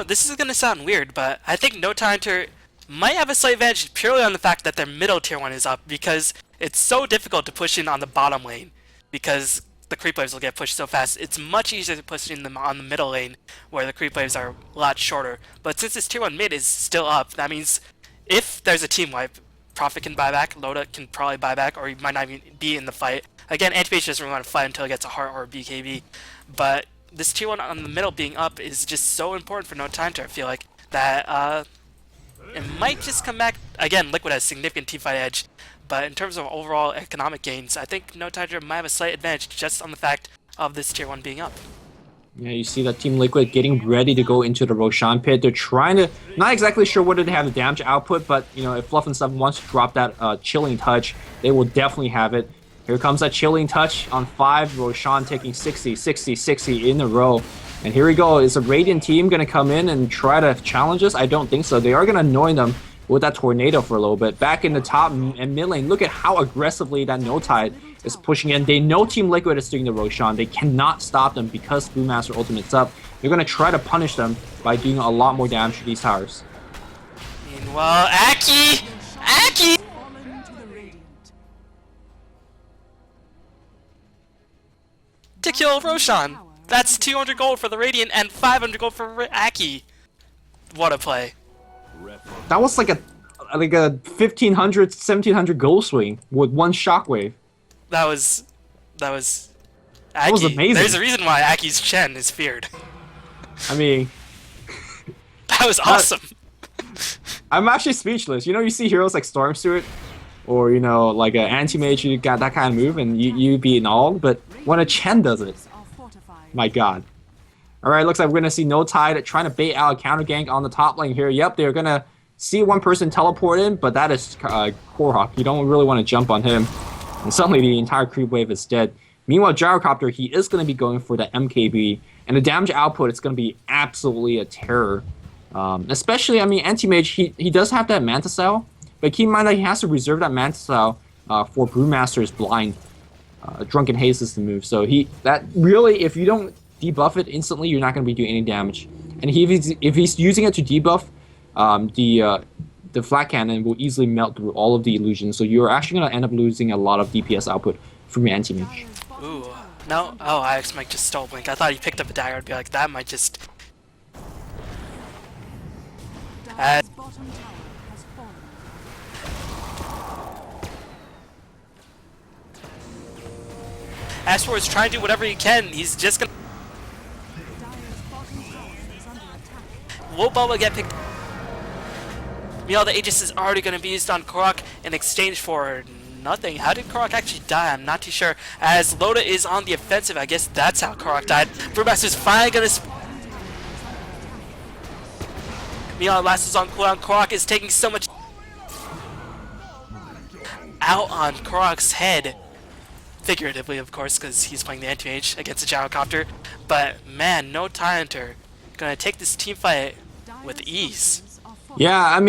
This is gonna sound weird, but I think No Tidehunter might have a slight advantage purely on the fact that their middle tier 1 is up, because it's so difficult to push in on the bottom lane, because the creep waves will get pushed so fast. It's much easier to push in them on the middle lane, where the creep waves are a lot shorter. But since this tier 1 mid is still up, that means if there's a team wipe, Prophet can buy back, Loda can probably buy back, or he might not even be in the fight. Again, Anti-Mage doesn't really want to fight until it gets a heart or a BKB, but this tier 1 on the middle being up is just so important for No Tidehunter. I feel like that it might just come back. Again, Liquid has significant teamfight edge, but in terms of overall economic gains, I think No Tidehunter might have a slight advantage just on the fact of this tier 1 being up. Yeah, you see that Team Liquid getting ready to go into the Roshan pit. They're trying to, not exactly sure whether they have the damage output, but if Fluff and Stuff wants to drop that chilling touch, they will definitely have it. Here comes that chilling touch on 5. Roshan taking 60, 60, 60 in a row. And here we go. Is the Radiant team going to come in and try to challenge us? I don't think so. They are going to annoy them with that tornado for a little bit. Back in the top and mid lane, look at how aggressively that No Tide is pushing in. They know Team Liquid is doing the Roshan. They cannot stop them because Brewmaster Ultimate's up. They're going to try to punish them by doing a lot more damage to these towers. Meanwhile, Aki! To kill Roshan. That's 200 gold for the Radiant and 500 gold for Aki. What a play. That was like a 1500, 1700 gold swing with one shockwave. That was Aki. That was amazing. There's a reason why Aki's Chen is feared. I mean, that was awesome. I'm actually speechless. You see heroes like Storm Stewart, or like an Anti-Mage, you got that kind of move and you be in awe, but when a Chen does it, my god. Alright, looks like we're gonna see No Tide trying to bait out a counter gank on the top lane here. Yep, they're gonna see one person teleport in, but that is Korok. You don't really want to jump on him. And suddenly the entire creep wave is dead. Meanwhile, Gyrocopter, he is going to be going for the MKB, and the damage output is going to be absolutely a terror. Especially, Anti-Mage, he does have that Manta Style, but keep in mind that he has to reserve that Manta Style for Brewmaster's Blind. Drunken Haze is the move, so if you don't debuff it instantly, you're not going to be doing any damage. And if he's using it to debuff, the flat cannon will easily melt through all of the illusions, so you're actually going to end up losing a lot of DPS output from your Anti-Mage. Ooh, no, Ix might just stole Blink. I thought he picked up a dagger. I'd be like, that might just... Astor is trying to do whatever he can. He's just gonna... Will Bubba get picked? Meanwhile, the Aegis is already going to be used on Korok in exchange for nothing. How did Korok actually die? I'm not too sure. As Loda is on the offensive, I guess that's how Korok died. Brewmaster's finally going to... Meanwhile, last is on cooldown. Korok is taking so much... out on Korok's head. Figuratively, of course, because he's playing the Anti-Mage against the Gyrocopter. But, man, No Tidehunter going to take this teamfight with ease. Yeah,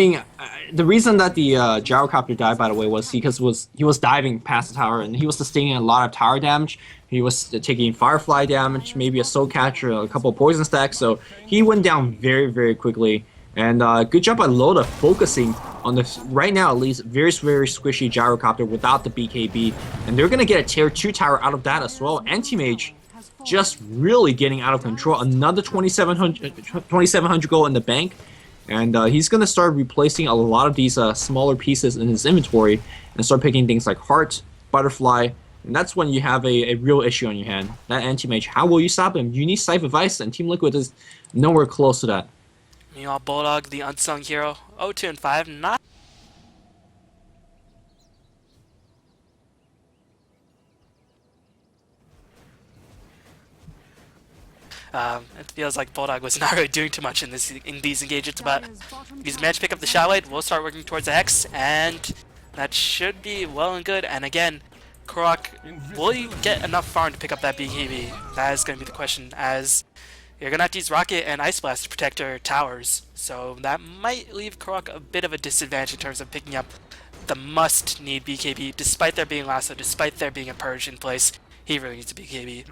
the reason that the Gyrocopter died, by the way, was because he was diving past the tower, and he was sustaining a lot of tower damage. He was taking Firefly damage, maybe a Soul Catcher, a couple of poison stacks, so he went down very, very quickly. And good job by Loda focusing on the, right now at least, very, very squishy Gyrocopter without the BKB. And they're going to get a tier 2 tower out of that as well. Anti-Mage just really getting out of control. Another 2,700 gold in the bank. And he's going to start replacing a lot of these smaller pieces in his inventory and start picking things like Heart, Butterfly, and that's when you have a real issue on your hand. That Anti-Mage, how will you stop him? You need Scythe of Ice, and Team Liquid is nowhere close to that. Meanwhile, Bulldog, the unsung hero, 0-2-5, not... It feels like Bulldog was not really doing too much in these engagements, but he's managed to pick up the Shadow Blade. We'll start working towards the Hex, and that should be well and good. And again, Korok, will you get enough farm to pick up that BKB? That is going to be the question, as you're going to have to use Rocket and Ice Blast to protect our towers. So that might leave Korok a bit of a disadvantage in terms of picking up the must-need BKB, despite there being Lasso, despite there being a Purge in place. He really needs a BKB.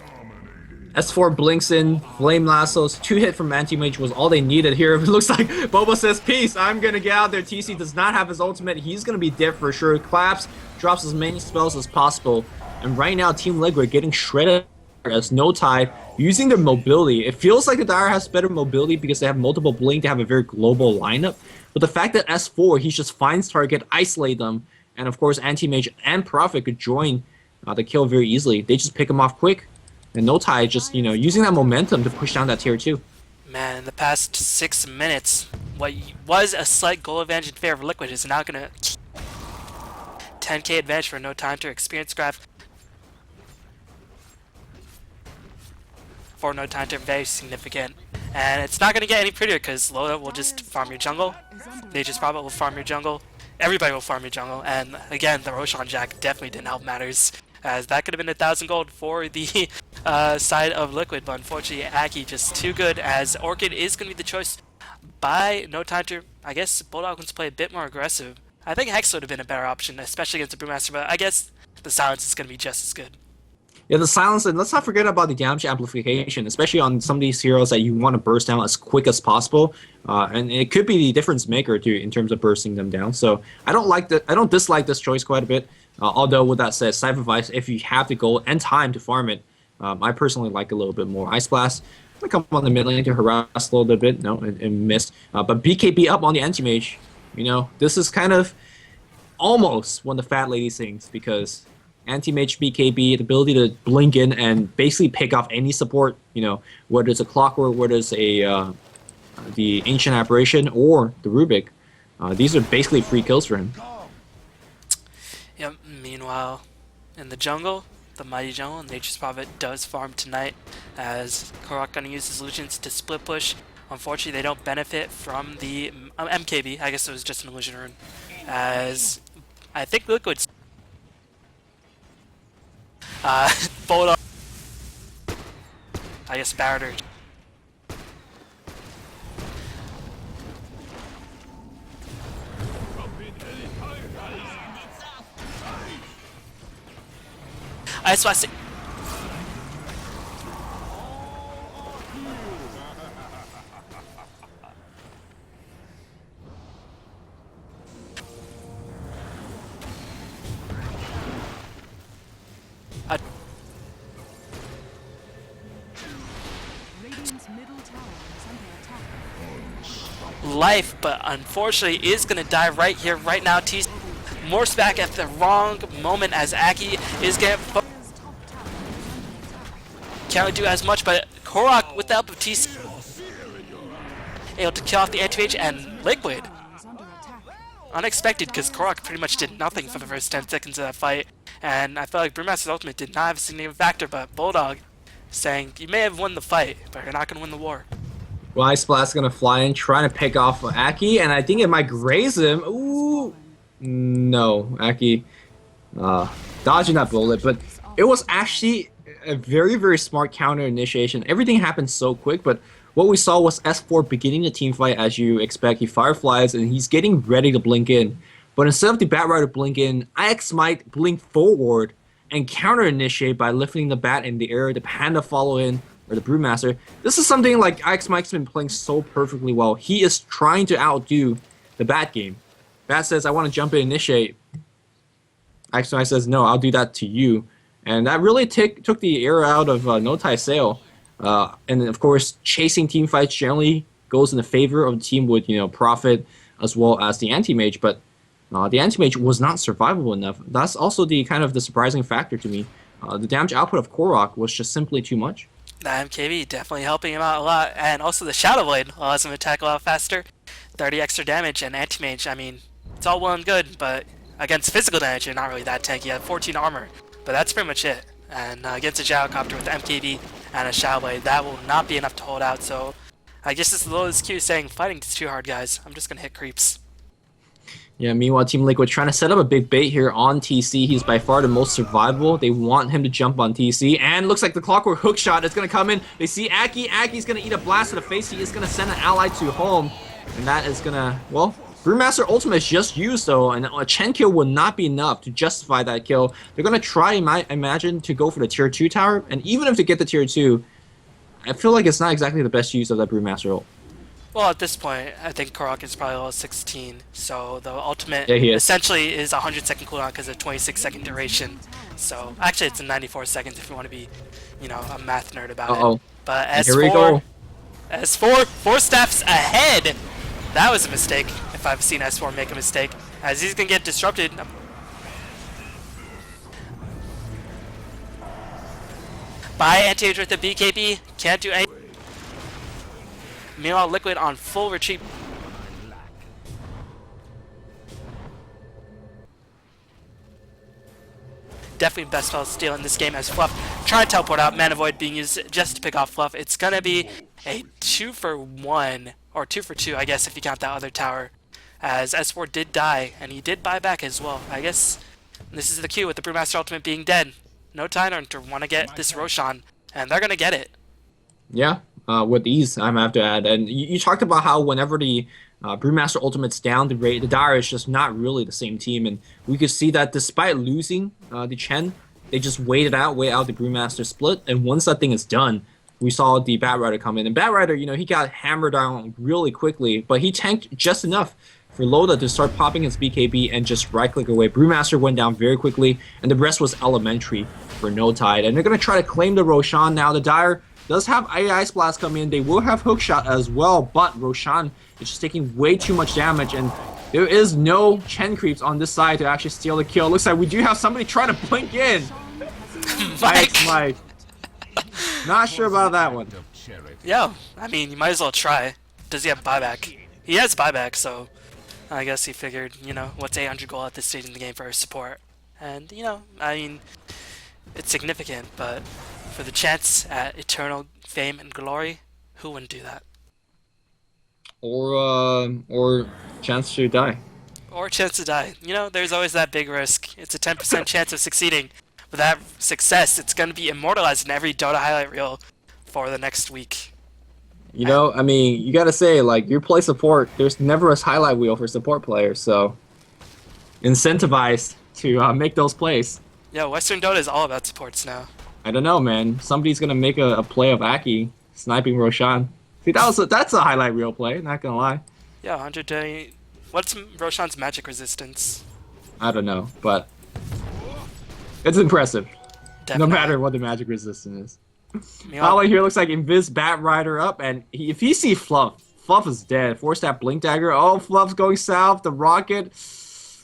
S4 blinks in, Flame Lassos, 2-hit from Anti-Mage was all they needed here. It looks like Boba says, peace, I'm gonna get out there. TC does not have his ultimate, he's gonna be dead for sure. Claps, drops as many spells as possible. And right now, Team Liquid getting shredded as No Tide, using their mobility. It feels like the Dire has better mobility because they have multiple blink, they have a very global lineup. But the fact that S4, he just finds target, isolate them, and of course Anti-Mage and Prophet could join the kill very easily. They just pick him off quick. And No Tide just, using that momentum to push down that tier 2. Man, in the past 6 minutes, what was a slight goal advantage in favor of Liquid is now going to 10k advantage for No Tidehunter. Experience graph for No Tidehunter, very significant. And it's not going to get any prettier because Loda will just farm your jungle. Nature's Prophet will farm your jungle. Everybody will farm your jungle. And again, the Roshan Jack definitely didn't help matters, as that could have been 1,000 gold for the side of Liquid, but unfortunately Aki just too good, as Orchid is going to be the choice by No Tidehunter. I guess Bulldog wants to play a bit more aggressive. I think Hex would have been a better option, especially against the Brewmaster, but I guess the silence is going to be just as good. Yeah, the silence, and let's not forget about the damage amplification, especially on some of these heroes that you want to burst down as quick as possible. And it could be the difference maker too in terms of bursting them down. So I don't dislike this choice quite a bit. Although with that said, Cypher Vice, if you have the gold and time to farm it, I personally like a little bit more. Ice Blast, I'm gonna come on the mid lane to harass a little bit. No, it missed. But BKB up on the Anti-Mage. This is kind of almost one of the fat lady things, because Anti-Mage BKB, the ability to blink in and basically pick off any support, whether it's a Clockwork, whether it's the Ancient Apparition or the Rubik. These are basically free kills for him. Yep, meanwhile, in the jungle, the Mighty Jungle, Nature's Prophet does farm tonight, as Korok gonna use his illusions to split push. Unfortunately, they don't benefit from the MKB. I guess it was just an illusion rune, as I think Liquid's Bulldog, I guess Barretter. Ice Blast. Radiant's middle tower is under attack. Life, but unfortunately is going to die right here, right now. T morphs back at the wrong moment as Aki is getting can't really do as much, but Korok, with the help of TC, able to kill off the Anti-Mage, and Liquid. Unexpected, because Korok pretty much did nothing for the first 10 seconds of that fight, and I felt like Brewmaster's ultimate did not have a significant factor, but Bulldog saying, you may have won the fight, but you're not going to win the war. Well, Ice Blast is going to fly in, trying to pick off Aki, and I think it might graze him. Ooh! No, Aki dodging that bullet, but it was actually a very, very smart counter initiation. Everything happened so quick, but what we saw was S4 beginning the team fight as you expect. He fireflies and he's getting ready to blink in. But instead of the Bat Rider blink in, IX might blink forward and counter initiate by lifting the Bat in the air, the Panda follow in, or the Brewmaster. This is something like IX Mike's been playing so perfectly well. He is trying to outdo the Bat game. Bat says, I want to jump in and initiate. IX Mike says, no, I'll do that to you. And that really took the air out of No Tide Sail. And of course, chasing team fights generally goes in the favor of the team with, Prophet as well as the Anti-Mage. But the Anti-Mage was not survivable enough. That's also the kind of the surprising factor to me. The damage output of Korok was just simply too much. The MKB definitely helping him out a lot, and also the Shadow Blade allows him to attack a lot faster. 30 extra damage, and Anti-Mage, I mean, it's all well and good, but against physical damage, you're not really that tanky. You have 14 armor. But that's pretty much it. And against a Gyrocopter with MKB and a Shadow Blade, that will not be enough to hold out. So I guess this is Lola's cue saying, fighting is too hard, guys. I'm just going to hit creeps. Yeah, meanwhile, Team Liquid trying to set up a big bait here on TC. He's by far the most survivable. They want him to jump on TC. And looks like the Clockwork Hook Shot is going to come in. They see Aki. Aki's going to eat a blast to the face. He is going to send an ally to home. And that is going to, well, Brewmaster Ultimate is just used, though. And a Chen kill would not be enough to justify that kill. They're going to try, I imagine, to go for the Tier 2 tower. And even if they get the Tier 2, I feel like it's not exactly the best use of that Brewmaster ult. Well, at this point, I think Korok is probably level 16, so the ultimate Yeah, he is. essentially is a 100-second cooldown because of 26-second duration. So, actually, it's a 94 seconds if you want to be, you know, a math nerd about it. But Here we go. S4, 4 steps ahead! That was a mistake, if I've seen S4 make a mistake, as he's going to get disrupted. By anti-age with the BKB, can't do anything. Meanwhile, Liquid on full retreat. Definitely best spell steal in this game as Fluff trying to teleport out. Mana Void being used just to pick off Fluff. It's gonna be a 2-for-1, or 2-for-2, I guess, if you count that other tower. As S4 did die, and he did buy back as well. I guess this is the cue with the Brewmaster Ultimate being dead. No Tidehunter want to get this Roshan, and they're gonna get it. Yeah, with ease, I have to add. And you talked about how whenever the Brewmaster Ultimate's down, the Dire is just not really the same team. And we could see that despite losing the Chen, they just wait out the Brewmaster split. And once that thing is done, we saw the Batrider come in. And Batrider, you know, he got hammered down really quickly, but he tanked just enough for Loda to start popping his BKB and just right-click away. Brewmaster went down very quickly, and the rest was elementary for No Tide. And they're going to try to claim the Roshan now. The Dire does have AI Blast come in. They will have Hookshot as well, but Roshan is just taking way too much damage, and there is no Chen creeps on this side to actually steal the kill. Looks like we do have somebody trying to blink in. Mike. Not sure about that one. Yeah, I mean, you might as well try. Does he have buyback? He has buyback, so I guess he figured, you know, what's 800 gold at this stage in the game for his support? And, you know, I mean, it's significant, but for the chance at eternal fame and glory, who wouldn't do that? Or chance to die. Or chance to die. You know, there's always that big risk. It's a 10% chance of succeeding. But that success, it's going to be immortalized in every Dota highlight reel for the next week. You know, I mean, you gotta say, like, you play support, there's never a highlight wheel for support players, so incentivized to make those plays. Yeah, Western Dota is all about supports now. I don't know, man. Somebody's gonna make a play of Aki sniping Roshan. See, that's a highlight reel play, not gonna lie. Yeah, 120. What's Roshan's magic resistance? I don't know, but it's impressive. Definitely. No matter what the magic resistance is. Meanwhile, Holly here looks like Invis Batrider up, and if you see Fluff is dead. 4-stat Blink Dagger. Oh, Fluff's going south. The rocket.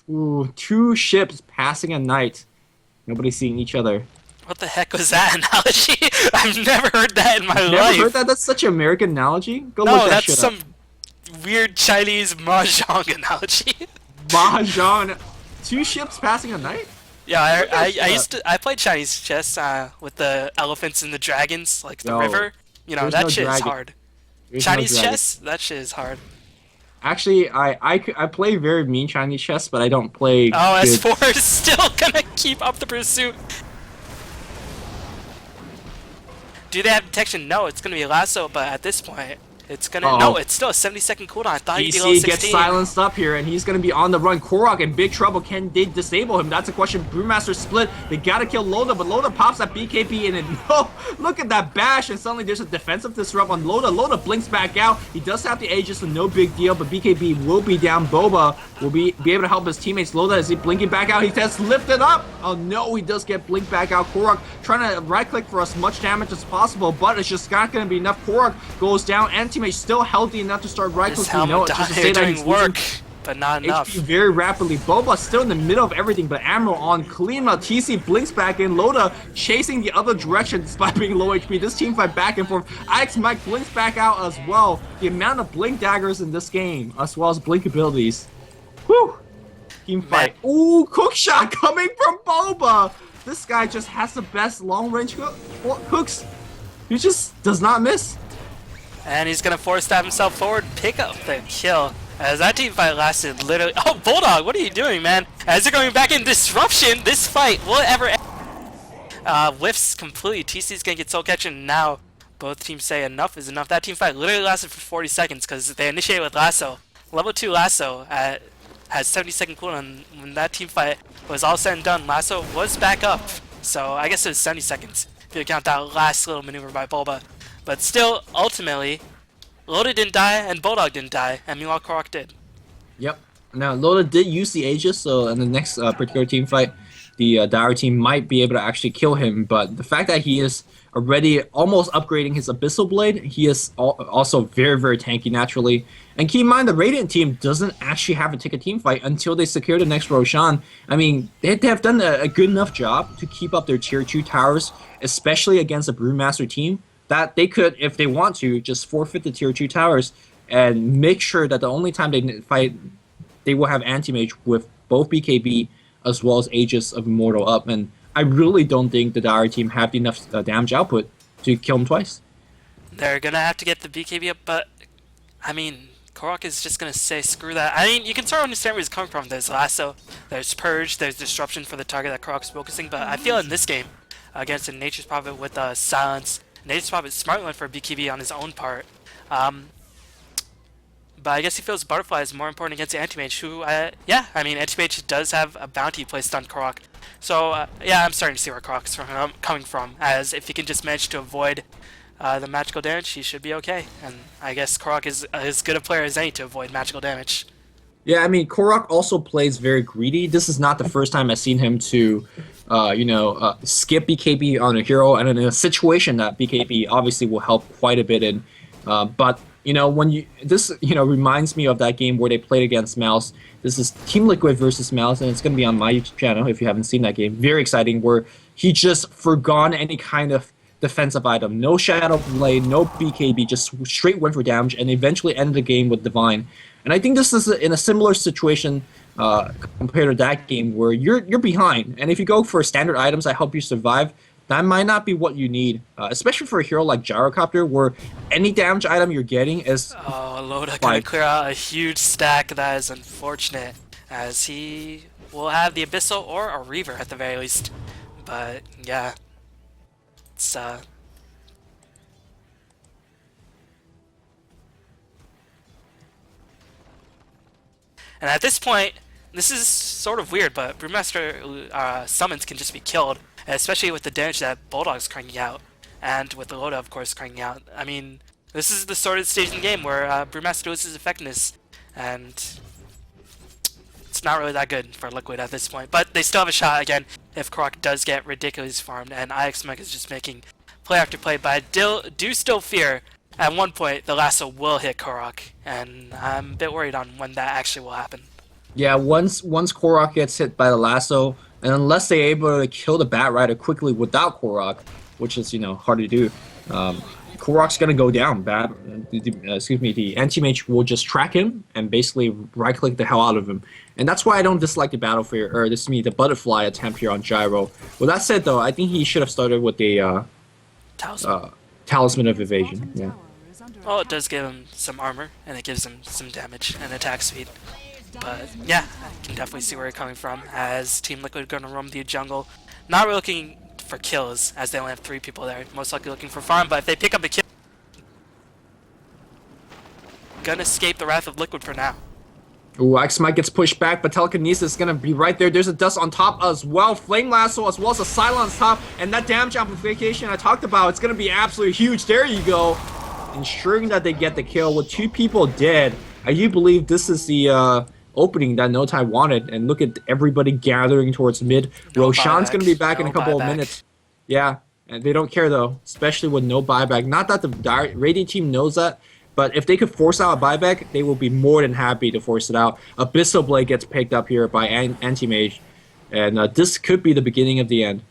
Ooh, 2 ships passing at night. Nobody's seeing each other. what the heck was that analogy? I've never heard that in my life. Never heard that? That's such an American analogy. Go No, look that that's shit some up. weird Chinese mahjong analogy. Mahjong. 2 ships passing at night? Yeah, I played Chinese chess with the elephants and the dragons, like the No, river. You know, there's that no shit is dragon. hard. There's no Chinese dragon. chess? That shit is hard. Actually, I play very mean Chinese chess, but I don't play Oh, good. S4 is still gonna keep up the pursuit. Do they have detection? No, it's gonna be a lasso, but at this point, it's gonna... Uh-oh. No, it's still a 70-second cooldown. I thought he'd be level PC 16. gets silenced up here, and he's going to be on the run. Korok in big trouble. Can they disable him? That's a question. Brewmaster split. They got to kill Loda, but Loda pops that BKB in, and no, look at that bash, and suddenly there's a defensive disrupt on Loda. Loda blinks back out. He does have the Aegis, so no big deal, but BKB will be down. Boba will be able to help his teammates. Loda, is he blinking back out? He just lifted up. Oh no, he does get blinked back out. Korok trying to right-click for as much damage as possible, but it's just not going to be enough. Korok goes down, and teammates still healthy enough to start right His clicking. helmet Just to say that doing he's work, losing but not enough. HP very rapidly. Boba still in the middle of everything, but Admiral on Klima. TC blinks back in. Loda chasing the other direction despite being low HP. This team fight back and forth. Ix Mike blinks back out as well. The amount of blink daggers in this game, as well as blink abilities. Whew. Team fight. Ooh, cook shot coming from Boba. this guy just has the best long-range hooks. He just does not miss. And he's gonna force stab himself forward, pick up the kill. As that team fight lasted literally. Oh, Bulldog, what are you doing, man? As they're going back in disruption, this fight will ever end. Whiffs completely. TC's gonna get soul catch, and now both teams say enough is enough. That team fight literally lasted for 40 seconds because they initiated with Lasso. Level 2 Lasso has 70-second cooldown. When that team fight was all said and done, Lasso was back up. So I guess it was 70 seconds if you count that last little maneuver by Bulba. But still, ultimately, Loda didn't die and Bulldog didn't die, and meanwhile Korok did. Yep. Now Loda did use the Aegis, so in the next particular team fight, the Dire team might be able to actually kill him. But the fact that he is already almost upgrading his Abyssal Blade, he is also very, very tanky naturally. And keep in mind, the Radiant team doesn't actually have to take a team fight until they secure the next Roshan. I mean, they have done a good enough job to keep up their tier 2 towers, especially against a Brewmaster team, that they could, if they want to, just forfeit the tier 2 towers and make sure that the only time they fight, they will have Anti-Mage with both BKB as well as Aegis of Immortal up. And I really don't think the Dire team have enough damage output to kill him twice. They're gonna have to get the BKB up, but I mean, Korok is just gonna say screw that. I mean, you can sort of understand where he's coming from. There's Lasso, there's Purge, there's Disruption for the target that Korok's focusing, but I feel in this game, against a Nature's Prophet with Silence, Nature's Prophet smart went for a BKB on his own part. But I guess he feels Butterfly is more important against the Anti-Mage, who, yeah, I mean, Anti-Mage does have a bounty placed on Korok. So, yeah, I'm starting to see where Korok's coming from, as if he can just manage to avoid the magical damage, he should be okay. And I guess Korok is as good a player as any to avoid magical damage. Yeah, I mean, Korok also plays very greedy. This is not the first time I've seen him to, skip BKB on a hero, and in a situation that BKB obviously will help quite a bit in. But this reminds me of that game where they played against Mouse. This is Team Liquid versus Mouse, and it's going to be on my YouTube channel if you haven't seen that game. Very exciting, where he just forgone any kind of defensive item. No Shadow Blade, no BKB, just straight went for damage, and eventually ended the game with Divine. And I think this is in a similar situation compared to that game where you're behind, and if you go for standard items that help you survive, that might not be what you need, especially for a hero like Gyrocopter, where any damage item you're getting is... Oh, Loda gonna clear out a huge stack. That is unfortunate, as he will have the Abyssal or a Reaver at the very least. But, yeah. It's, And at this point, this is sort of weird, but Brewmaster summons can just be killed, especially with the damage that Bulldog's cranking out, and with the Loda, of course, cranking out. I mean, this is the sort of stage in the game where Brewmaster loses effectiveness, and it's not really that good for Liquid at this point. But they still have a shot again if Korok does get ridiculously farmed, and IXMech is just making play after play, but I do still fear at one point the Lasso will hit Korok, and I'm a bit worried on when that actually will happen. Yeah, once Korok gets hit by the Lasso, and unless they're able to kill the Bat Rider quickly without Korok, which is hard to do, Korok's gonna go down. The Anti-Mage will just track him and basically right-click the hell out of him, and that's why I don't dislike the the Butterfly attempt here on Gyro. With that said, though, I think he should have started with the Talisman of Evasion. Yeah. Well, it does give him some armor, and it gives him some damage and attack speed. But yeah, I can definitely see where you're coming from, as Team Liquid going to roam the jungle. Not really looking for kills, as they only have 3 people there. Most likely looking for farm, but if they pick up a kill, gonna escape the wrath of Liquid for now. Ooh, X-Mike gets pushed back, but Telekinesis is going to be right there. There's a Dust on top as well. Flame Lasso as well as a Silence top. And that damage amplification I talked about, it's going to be absolutely huge. There you go. Ensuring that they get the kill with 2 people dead. I do believe this is the opening that No Tide wanted. And look at everybody gathering towards mid. No Roshan's going to be back no in a couple of minutes. Yeah, and they don't care though, especially with no buyback. Not that the Radiant team knows that. But if they could force out a buyback, they will be more than happy to force it out. Abyssal Blade gets picked up here by Anti-Mage, and this could be the beginning of the end.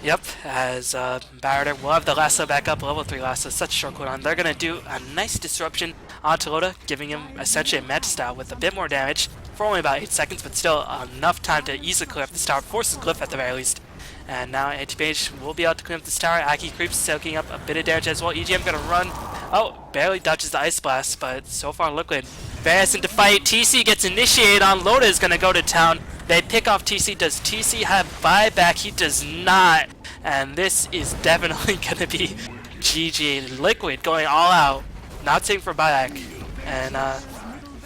Yep, as Barrett will have the Lasso back up, level 3 Lasso, such a short cooldown. They're going to do a nice disruption onto Loda, giving him essentially a Meta style with a bit more damage. for only about 8 seconds, but still enough time to easily clear up this tower, force the glyph at the very least. And now Anti-Mage will be able to clean up this tower. Aki creeps, soaking up a bit of damage as well. EGM gonna run. Oh, barely dodges the Ice Blast, but so far Liquid very hesitant to fight. TC gets initiated on. Loda is gonna go to town. They pick off TC. Does TC have buyback? He does not. And this is definitely gonna be GG. Liquid going all out, not taking for buyback. And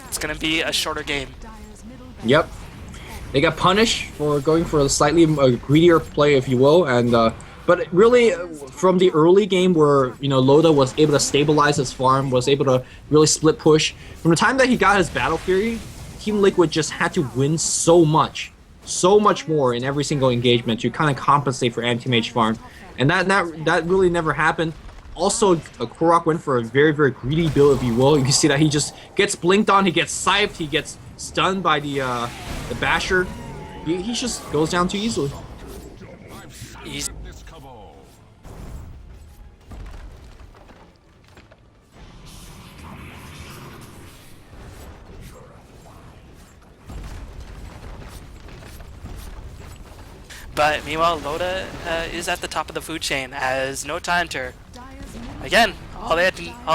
it's gonna be a shorter game. Yep. They got punished for going for a slightly greedier play, if you will, and but really from the early game where Loda was able to stabilize his farm, was able to really split push. From the time that he got his Battle Fury, Team Liquid just had to win so much more in every single engagement to kind of compensate for Anti-Mage farm, and that really never happened. Also, Korok went for a very, very greedy build, if you will. You see that he just gets blinked on, he gets siped, he gets stunned by the Basher. He just goes down too easily. But meanwhile, Loda is at the top of the food chain as No Tidehunter. Again, all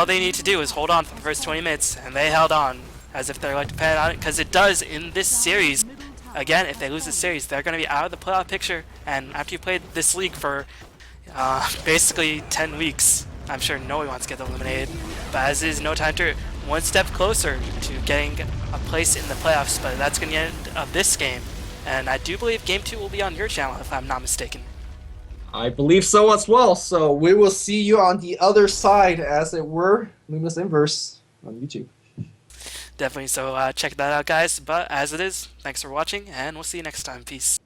they need to do is hold on for the first 20 minutes, and they held on as if they're like dependent on it, because it does in this series. Again, if they lose this series, they're going to be out of the playoff picture, and after you played this league for basically 10 weeks, I'm sure no one wants to get eliminated. But as is, No Tidehunter one step closer to getting a place in the playoffs, but that's going to be the end of this game. And I do believe Game 2 will be on your channel, if I'm not mistaken. I believe so as well, so we will see you on the other side, as it were, Luminous Inverse on YouTube. Definitely, so check that out, guys. But as it is, thanks for watching, and we'll see you next time. Peace.